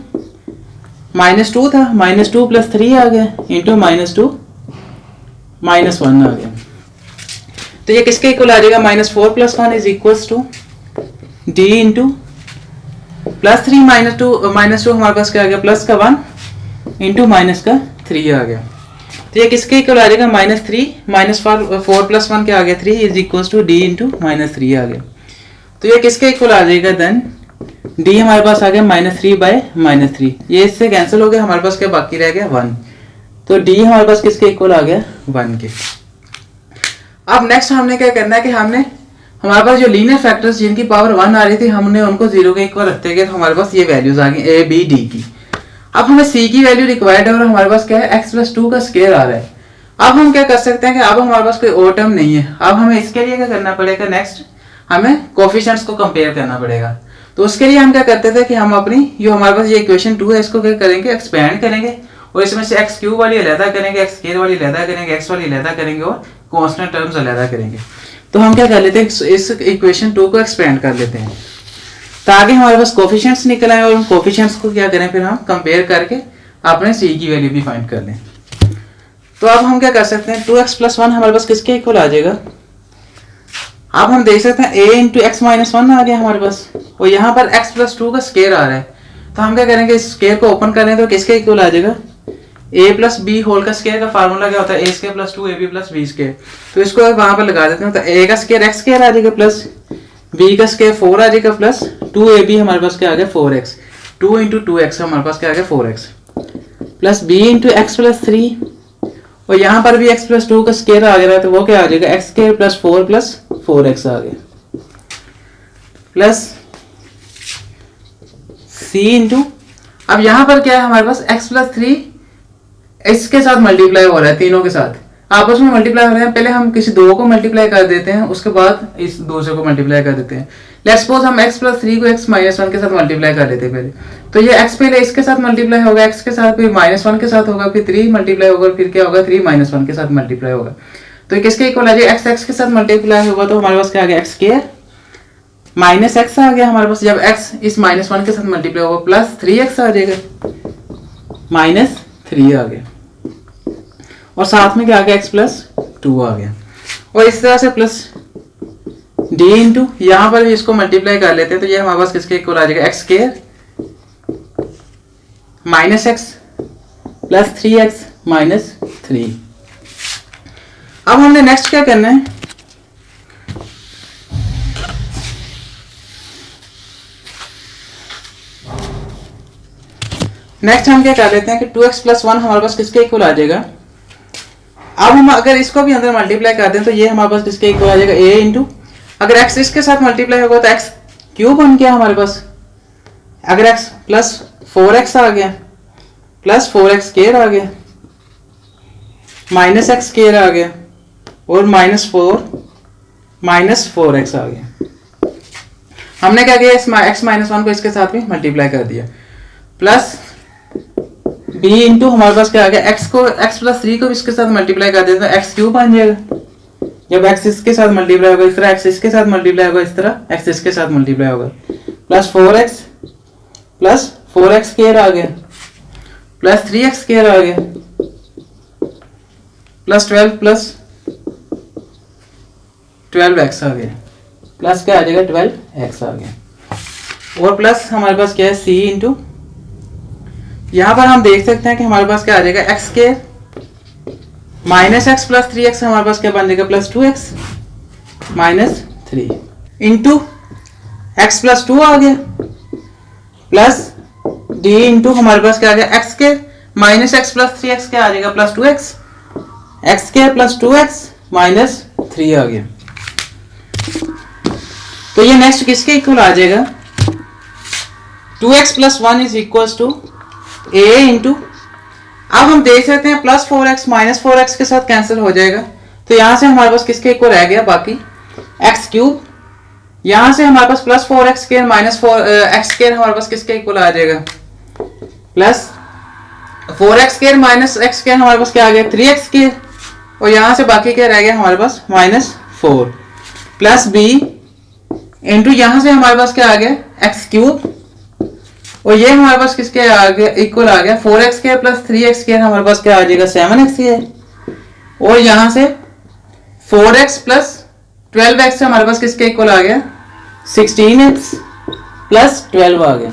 -2 था, -2 + 3 आ गया, इंटू -2 -1 आ गया। तो ये किसके इक्वल आ जाएगा -4 + 1 = d × +3 -2 हमारे पास क्या आ गया प्लस का 1 इंटू माइनस का 3 आ गया। तो ये किसके इक्वल आ जाएगा -3 4 + 1 क्या आ गया 3 = d × -3 आ गया। तो ये किसके इक्वल आ जाएगा देन d हमारे पास आ गया -3/-3, ये इससे कैंसिल हो गया, हमारे पास क्या बाकी रह गया 1। तो d हमारे पास किसके इक्वल आ गया 1 के। अब नेक्स्ट हमने क्या करना है कि हमने हमारे पास जो लीनियर फैक्टर्स जिनकी पावर 1 आ रही थी हमने उनको 0 के इक्वल रखते गए, तो हमारे पास ये वैल्यूज आ गई a b d की। अब हमें c की वैल्यू रिक्वायर्ड है और हमारे पास क्या है x + 2 का स्क्वायर आ रहा है। अब हम क्या कर सकते हैं कि अब हमारे पास कोई और टर्म नहीं है, अब हमें इसके लिए क्या करना पड़ेगा, नेक्स्ट हमें कोफिशिएंट्स को कंपेयर करना पड़ेगा। तो उसके लिए हम क्या करते थे कि हम अपनी जो हमारे पास ये इक्वेशन 2 है इसको क्या करेंगे एक्सपेंड करेंगे और इसमें से एक्स क्यूब वाली अलहदा करेंगे, एक्स स्क्वायर वाली अलहदा करेंगे, एक्स वाली अलहदा करेंगे और कांस्टेंट टर्म्स अलहदा करेंगे। तो हम क्या कर लेते हैं, इस इक्वेशन 2 को एक्सपेंड कर लेते हैं ताकि हमारे पास कोफिशिएंट्स निकल आए और उन कोफिशिएंट्स को क्या करें फिर हम कंपेयर करके अपने सी की वैल्यू भी फाइंड कर लें। तो अब हम क्या कर सकते हैं, 2x + 1 हमारे पास किसके इक्वल आ जाएगा। अब हम देख सकते हैं a × x - 1 आ गया हमारे पास और यहाँ पर x + 2 का स्क्वायर आ रहा है। तो हम क्या करेंगे, इस स्क्वायर को ओपन करें तो किसके इक्वल आ जाएगा, a + b होल का स्क्वायर का फार्मूला क्या होता है, a² + 2ab + b²। तो इसको वहां पर लगा देते हैं, तो a का स्क्वायर x² आ जाएगा प्लस b का स्क्वायर 4 आ जाएगा प्लस 2ab हमारे पास क्या आ गया 4x, 2 × 2x हमारे पास क्या आ गया 4x प्लस b × x + 3 और यहाँ पर भी x + 2 का स्क्वायर आ गया तो वो क्या आ जाएगा x² + 4 + 4x आ गया प्लस c × अब यहाँ पर क्या है हमारे पास x + 3 इसके साथ मल्टीप्लाई हो रहा है, तीनों के साथ आपस में मल्टीप्लाई हो रहे हैं। पहले हम किसी दो को मल्टीप्लाई कर देते हैं, उसके बाद इस दूसरे को मल्टीप्लाई कर देते हैं। लेट्स सपोज हम x + 3 को x - 1 के साथ मल्टीप्लाई कर लेते हैं पहले। तो ये x पहले इसके साथ मल्टीप्लाई होगा, x के साथ फिर -1 के साथ होगा, फिर 3 मल्टीप्लाई होगा, फिर क्या होगा 3 - 1 के साथ मल्टीप्लाई होगा। तो ये किसके इक्वल आ जाएगा, x के साथ मल्टीप्लाई होगा तो हमारे पास क्या आ गया x² -x आ गया हमारे पास। जब x इस -1 के साथ मल्टीप्लाई होगा प्लस 3x आ जाएगा, -3 आ गया और साथ में क्या आ गया x + 2 आ गया। और इस तरह से प्लस d × यहाँ पर भी इसको मल्टीप्लाई कर लेते हैं तो ये हमारे पास किसके इक्वल आ जाएगा x² -x प्लस 3x -3। अब हमने नेक्स्ट क्या करना है, नेक्स्ट हम क्या कर लेते हैं कि 2x + 1 हमारे पास किसके इक्वल आ जाएगा। अब हम अगर इसको भी अंदर मल्टीप्लाई कर दें तो ये हमारे पास किसके इक्वल आ जाएगा a × अगर x इसके साथ मल्टीप्लाई होगा तो x³ बन गया हमारे पास, अगर x प्लस 4x आ गया प्लस 4x² आ गया -x² आ गया और -4x आ गया। हमने क्या किया, इस x - 1 को इसके साथ भी मल्टीप्लाई कर दिया प्लस b × हमारे पास क्या आ गया, x + 3 को इसके साथ मल्टीप्लाई कर देते हैं x³ बन जाएगा। जब x इसके साथ मल्टीप्लाई होगा इस तरह, x इसके साथ मल्टीप्लाई होगा इस तरह, x इसके साथ मल्टीप्लाई होगा प्लस 4x प्लस 4x² आ गया प्लस 3x² आ गया प्लस 12 प्लस 12x आ गया प्लस क्या आ जाएगा 12x आ गया और प्लस हमारे पास क्या है c × यहाँ पर हम देख सकते हैं कि हमारे पास क्या आ जाएगा x² -x प्लस 3x हमारे पास क्या बन जाएगा प्लस 2x -3 इंटू x + 2 आ गया प्लस d × हमारे पास क्या आ गया x² -x प्लस 3x क्या आ जाएगा plus 2x, x² plus 2x -3 आ गया। तो ये नेक्स्ट किसके इक्वल आ जाएगा, 2x + 1 = a × अब हम देख सकते हैं प्लस 4x -4x के साथ कैंसिल हो जाएगा तो यहां से हमारे पास किसके इक्वल रह गया बाकी x³। यहां से हमारे पास प्लस 4x² -4x² हमारे पास किसके इक्वल आ जाएगा प्लस 4x² -x² हमारे पास क्या आ गया 3x² और यहां से बाकी क्या रह गया हमारे पास -4 प्लस b × यहां से हमारे पास क्या आ गया x³ और ये हमारे पास किसके आ गया इक्वल आ गया 4x² प्लस 3x² हमारे पास क्या आ जाएगा 7x और यहां से 4x प्लस 12x हमारे पास किसके इक्वल आ गया 16x प्लस 12 आ गया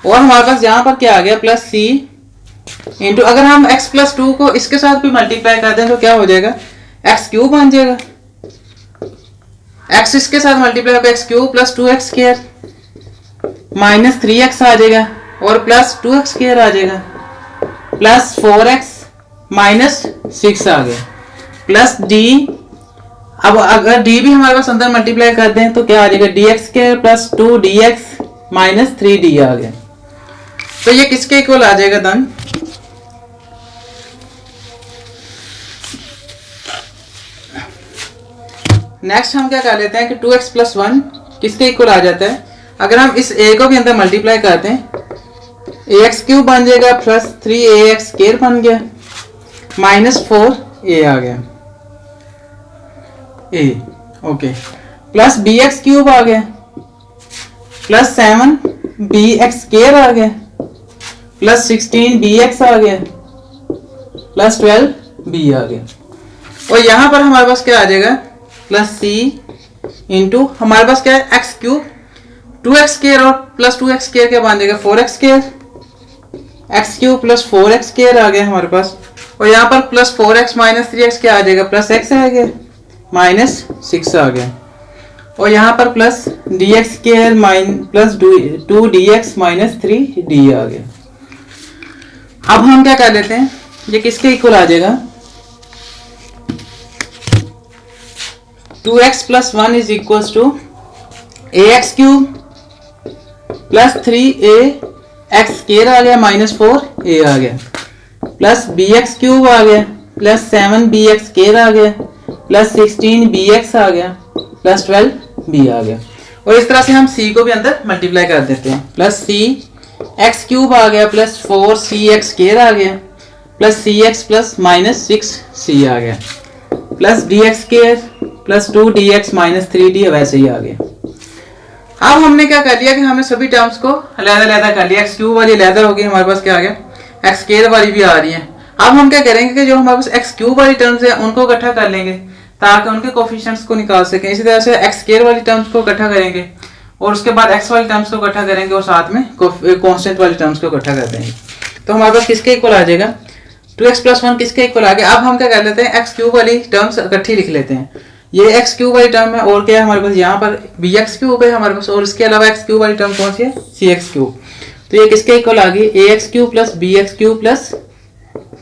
और हमारे पास यहाँ पर क्या आ गया प्लस c × अगर हम x + 2 को इसके साथ भी मल्टीप्लाई कर दें तो क्या हो जाएगा x³ बन जाएगा, x इसके साथ मल्टीप्लाई होगा x³ प्लस 2x² -3x आ जाएगा और प्लस 2x² आ जाएगा प्लस 4x -6 आ गया प्लस d। अब अगर d भी हमारे पास अंदर मल्टीप्लाई कर दें तो क्या आ जाएगा dx² प्लस 2dx -3d आ गया। तो ये किसके इक्वल आ जाएगा दन नेक्स्ट हम क्या कर लेते हैं कि 2x + 1 किसके इक्वल आ जाता है, अगर हम इस a को भी अंदर मल्टीप्लाई करते हैं ए एक्स क्यूब बन जाएगा प्लस 3ax स्क्वायर बन गया माइनस 4a आ गया a okay plus b x cube आ गया प्लस 7bx स्क्वायर आ गया प्लस 16bx आ गया प्लस 12b आ गया और यहाँ पर हमारे पास क्या आ जाएगा प्लस c इंटू हमारे पास क्या है एक्स क्यूब 2x स्क्वायर और प्लस 2x स्क्वायर क्या बन जाएगा 4x square x cube plus 4x square आ गया हमारे पास और यहाँ पर प्लस 4x माइनस 3x क्या आ जाएगा प्लस x आ गया माइनस 6 आ गया और यहाँ पर plus dx square plus 2dx minus 3d आ गया। अब हम क्या कर लेते हैं ये किसके इक्वल आ जाएगा 2x plus 1 is equal to ax cube plus 3ax square आ गया माइनस 4a आ गया प्लस bx क्यूब आ गया प्लस 7bx स्क्वायर आ गया प्लस 16bx आ गया प्लस 12b आ गया और इस तरह से हम c को भी अंदर मल्टीप्लाई कर देते हैं प्लस c x क्यूब आ गया प्लस 4cx स्क्वायर आ गया plus cx plus minus 6c आ गया plus dx square plus 2dx minus 3d वैसे ही आ गया। अब हमने क्या कर लिया कि हमने सभी टर्म्स को अलग-अलग कर लिया एक्स क्यूब वाली अलग होगी हमारे पास क्या आ गया एक्स स्क्वायर वाली भी आ रही है। अब हम क्या करेंगे कि जो हमारे पास एक्स क्यूब वाली टर्म्स है उनको इकट्ठा कर लेंगे ताकि उनके कोफिशिएंट्स को निकाल सकें। इसी तरह से एक्स स्क्वायर वाली टर्म्स को इकट्ठा करेंगे और उसके बाद एक्स वाली टर्म्स को इकट्ठा करेंगे और साथ में कांस्टेंट वाली टर्म्स को इकट्ठा कर देंगे। तो हमारे पास किसके इक्वल आ जाएगा 2x प्लस 1 किसके इक्वल आ गया। अब हम क्या कर लेते हैं एक्स क्यूब वाली टर्म्स इकट्ठी लिख लेते हैं। ये एक्स क्यूब वाली टर्म है और क्या है हमारे पास यहाँ पर बी एक्स क्यूब है हमारे पास और इसके अलावा एक्स क्यूब वाली टर्म कौन सी है सी एक्स क्यूब। तो ये किसके इक्वल आ गई a x cube plus b x cube plus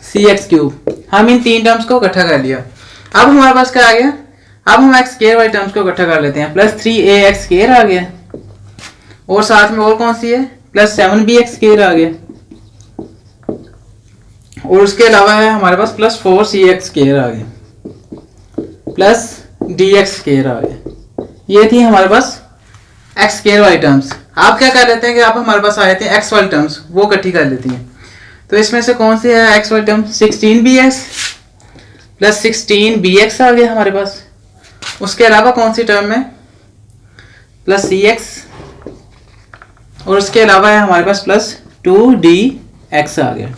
c x cube. हम इन तीन टर्म्स को इकट्ठा कर लिया। अब हमारे पास क्या आ गया अब हम एक्स स्क्वायर वाली टर्म्स को इकट्ठा कर लेते हैं प्लस 3ax स्क्वायर आ गया और साथ में और कौन सी है प्लस 7bx स्क्वायर आ गया और उसके अलावा है हमारे पास प्लस 4cx स्क्वायर आ गया प्लस dx स्क्वायर आ गया। ये थी हमारे पास एक्स स्क्वायर वाली टर्म्स। आप क्या कर लेते हैं कि आप हमारे पास आ जाते हैं एक्स वाली टर्म्स वो इकट्ठी कर लेती हैं। तो इसमें से कौन सी है एक्स वाली टर्म 16bx प्लस 16bx आ गया हमारे पास। उसके अलावा कौन सी टर्म है प्लस cx और उसके अलावा है हमारे पास प्लस 2dx आ गया।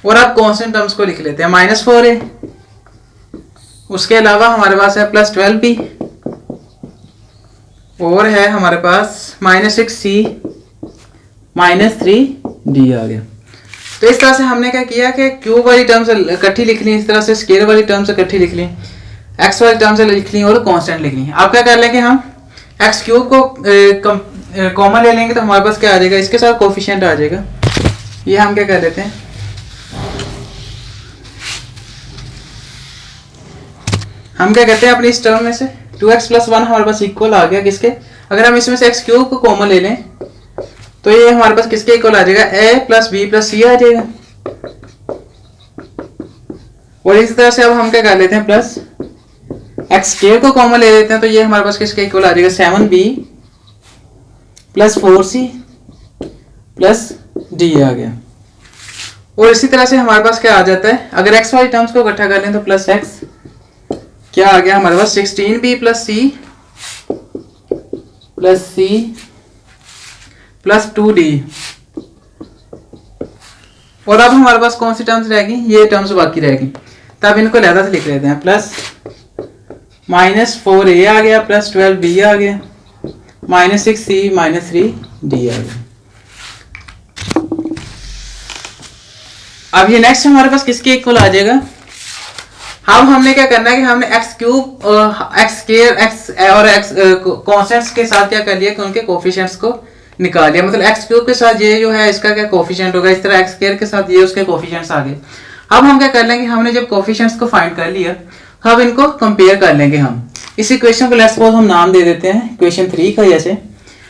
और अब कांस्टेंट टर्म्स को लिख लेते हैं -4a उसके अलावा हमारे पास है प्लस 12b और है हमारे पास -6c -3d आ गया। तो इस तरह से हमने क्या किया कि क्यूब वाली टर्म्स इकट्ठी लिख ली, इस तरह से स्क्वायर वाली टर्म्स इकट्ठी लिख ली, एक्स वाली टर्म्स लिख ली और कांस्टेंट लिख ली। अब क्या कर लेंगे हम एक्स क्यूब को कॉमन ले लेंगे तो हमारे पास क्या आ जाएगा इसके साथ कोफिशिएंट आ जाएगा। ये हम क्या कर लेते हैं हम क्या कहते हैं अपनी इस टर्म में से 2x प्लस 1 हमारे पास इक्वल आ गया किसके। अगर हम इसमें से एक्स क्यूब को कॉमन ले लें तो ये हमारे पास किसके इक्वल आ जाएगा a प्लस बी प्लस सी आ जाएगा। और इसी तरह से अब हम क्या कर लेते हैं प्लस एक्स स्क्वायर को कॉमन ले लेते हैं तो ये हमारे पास किसके इक्वल आ जाएगा 7b plus 4c plus d आ गया। और इसी तरह से हमारे पास क्या आ जाता है अगर एक्स वाली टर्म्स को इकट्ठा कर लें तो प्लस एक्स क्या आ गया हमारे पास 16b plus c plus 2d। और अब हमारे पास कौन सी टर्म्स रहेगी ये टर्म्स बाकी रहेगी तब इनको लहदा से लिख लेते हैं प्लस -4a आ गया प्लस 12b आ गया -6c -3d आ गया। अब ये नेक्स्ट हमारे पास किसके इक्वल आ जाएगा। अब हमने क्या करना है कि हमने x cube x square x और एक्स कॉन्स्टेंट्स के साथ क्या कर लिया कि उनके कोफिशिएंट्स को निकाल लिया। मतलब एक्स क्यूब के साथ ये जो है इसका क्या कोफिशिएंट होगा, इस तरह एक्स स्क्वायर के साथ ये उसके कोफिशिएंट्स आ गए। अब हम क्या कर लेंगे हमने जब कोफिशिएंट्स को फाइंड कर लिया अब इनको कंपेयर कर लेंगे। हम इस इक्वेशन को लेट्स सपोज हम नाम दे देते हैं इक्वेशन 3 का। जैसे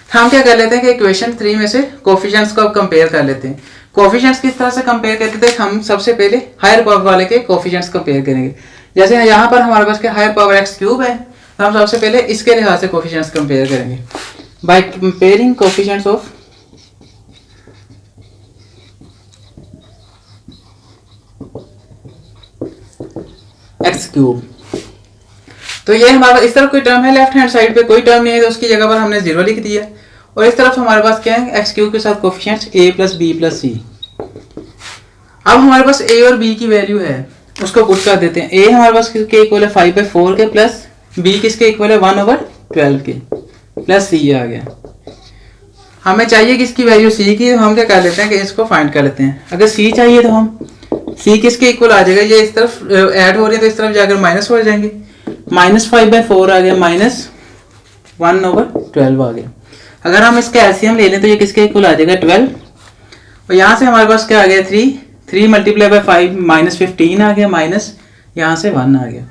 हम क्या कर लेते हैं कि इक्वेशन 3 में से कोफिशिएंट्स को कंपेयर कर लेते हैं। कोफिशिएंट्स किस तरह से कंपेयर करते थे हम सबसे पहले हायर पावर वाले के कोफिशिएंट्स कंपेयर करेंगे। जैसे यहाँ पर हमारे पास क्या हायर पावर एक्स क्यूब है तो हम सबसे पहले इसके लिहाज से कोफिशिएंट्स कंपेयर करेंगे by comparing coefficients of x cube. तो ये हमारा इस तरफ कोई टर्म है, लेफ्ट हैंड साइड पे कोई टर्म नहीं है तो उसकी जगह पर हमने 0 लिख दिया। और इस तरफ हमारे पास क्या है, एक्स क्यूब के साथ coefficients a plus b plus c. अब हमारे पास a और b की वैल्यू है, उसको पुट कर देते हैं। a हमारे पास किसके इक्वल है 5/4 के, प्लस b किसके इक्वल है 1/12 के, प्लस c आ गया। हमें चाहिए किसकी वैल्यू c की, तो हम क्या कर लेते हैं कि इसको फाइंड कर लेते हैं। अगर c चाहिए तो हम c किसके इक्वल आ जाएगा, ये इस तरफ ऐड हो रही है तो इस तरफ जाकर माइनस हो जाएंगे। -5/4 आ गया, -1/12 आ गया। अगर हम इसका एलसीएम ले लें तो ये किसके इक्वल आ जाएगा 12। और यहाँ से हमारे पास क्या आ गया 3 मल्टीप्लाई बाय 5 -15 आ गया, माइनस यहाँ से 1 आ गया।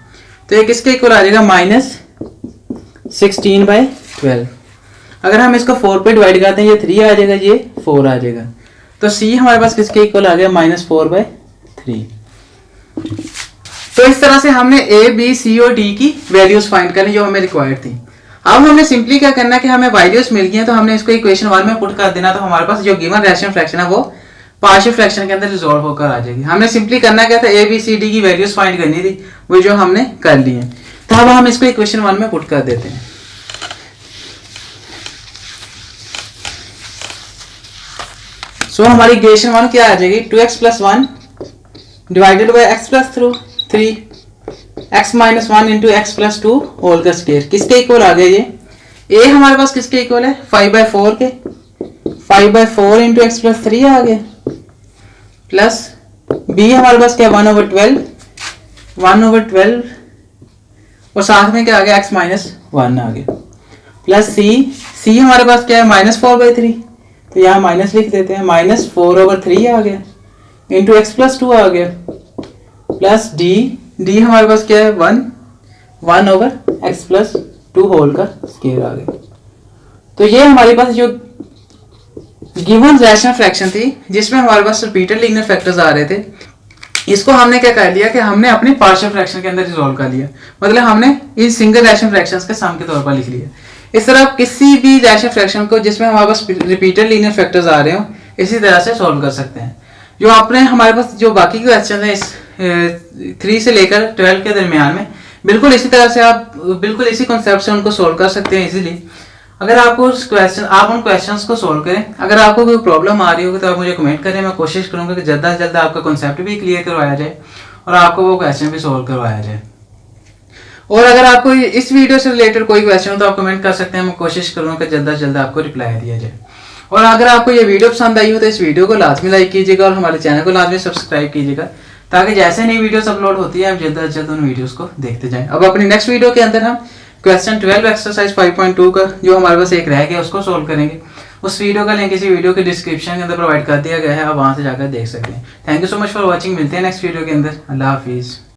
तो ये किसके इक्वल आ जाएगा -16/12। अगर हम इसको 4 पे डिवाइड करते हैं, ये 3 आ जाएगा, ये 4 आ जाएगा। तो c हमारे पास किसके इक्वल आ गया -4/3। तो इस तरह से हमने a, b, c और d की वैल्यूज फाइंड करनी जो हमें रिक्वायर्ड थी। अब हमने सिंपली क्या करना है कि हमें वैल्यूज मिल गई हैं तो हमने इसको इक्वेशन 1 में पुट कर देना। तो हमारे पास जो गिवन रैशनल फ्रैक्शन है वो पार्शियल फ्रैक्शन के अंदर रिजॉल्व होकर आ जाएगी। हमने सिंपली करना क्या था, a, b, c, d की वैल्यूज फाइंड करनी थी, वो जो हमने कर ली है। तो अब हम इसको इक्वेशन 1 में पुट कर देते हैं। सो हमारी इक्वेशन 1 क्या आ जाएगी, 2x + 1 divided by x + 3 x - 1 into x + 2 whole का स्क्वायर किसके इक्वल आ गया। ये a हमारे पास किसके इक्वल है 5/4 के, 5/4 इंटू x + 3 आ गया, प्लस b हमारे पास क्या 1/12 और साथ में क्या आ गया x - 1 आ गया, प्लस c हमारे पास क्या है -4/3, तो यहाँ माइनस लिख देते हैं, -4/3 आ गया इंटू x + 2 आ गया, प्लस d हमारे पास क्या है 1/x + 2 होल का स्क्वायर आ गया। तो ये हमारे पास जो गिवन रैशनल फ्रैक्शन थी जिसमें हमारे पास रिपीटेड लीनियर फैक्टर्स आ रहे थे, इसको हमने क्या कर लिया कि हमने अपने पार्शियल फ्रैक्शन के अंदर रिजॉल्व कर लिया। मतलब हमने इन सिंगल रैशनल फ्रैक्शंस के सम के तौर पर लिख लिया। इस तरह आप किसी भी रैशनल फ्रैक्शन को जिसमें हमारे पास रिपीटेड लीनियर फैक्टर्स आ रहे हो इसी तरह से सॉल्व कर सकते हैं। जो आपने हमारे पास जो बाकी के क्वेश्चन है इस 3 से लेकर 12 के दरमियान में बिल्कुल इसी तरह से आप बिल्कुल इसी कॉन्सेप्ट से उनको सोल्व कर सकते हैं इजीली। अगर आपको आप उन क्वेश्चंस को सोल्व करें, अगर आपको कोई प्रॉब्लम आ रही होगी तो आप मुझे कमेंट करें, मैं कोशिश करूंगा कि जल्द से जल्द आपका कॉन्सेप्ट भी क्लियर करवाया जाए और आपको वो क्वेश्चन भी सोल्व करवाया जाए। और अगर आपको इस वीडियो से रिलेटेड कोई क्वेश्चन हो तो आप कमेंट कर सकते हैं, मैं कोशिश करूंगा कि जल्द से जल्द आपको रिप्लाई दिया जाए। और अगर आपको ये वीडियो पसंद आई हो तो इस वीडियो को लाजमी लाइक कीजिएगा और हमारे चैनल को लाजमी सब्सक्राइब कीजिएगा ताकि जैसे नई वीडियोस अपलोड होती है आप जल्द से जल्द उन वीडियोस को देखते जाएं। अब अपनी नेक्स्ट वीडियो के अंदर हम क्वेश्चन 12 एक्सरसाइज 5.2 का जो हमारे पास एक रह गया उसको सोल्व करेंगे। उस वीडियो का लिंक इसी वीडियो के डिस्क्रिप्शन के अंदर प्रोवाइड कर दिया गया है, आप वहां से जाकर देख सकते हैं। Thank you so much for watching, मिलते हैं नेक्स्ट वीडियो के अंदर। अल्लाह हाफिज़।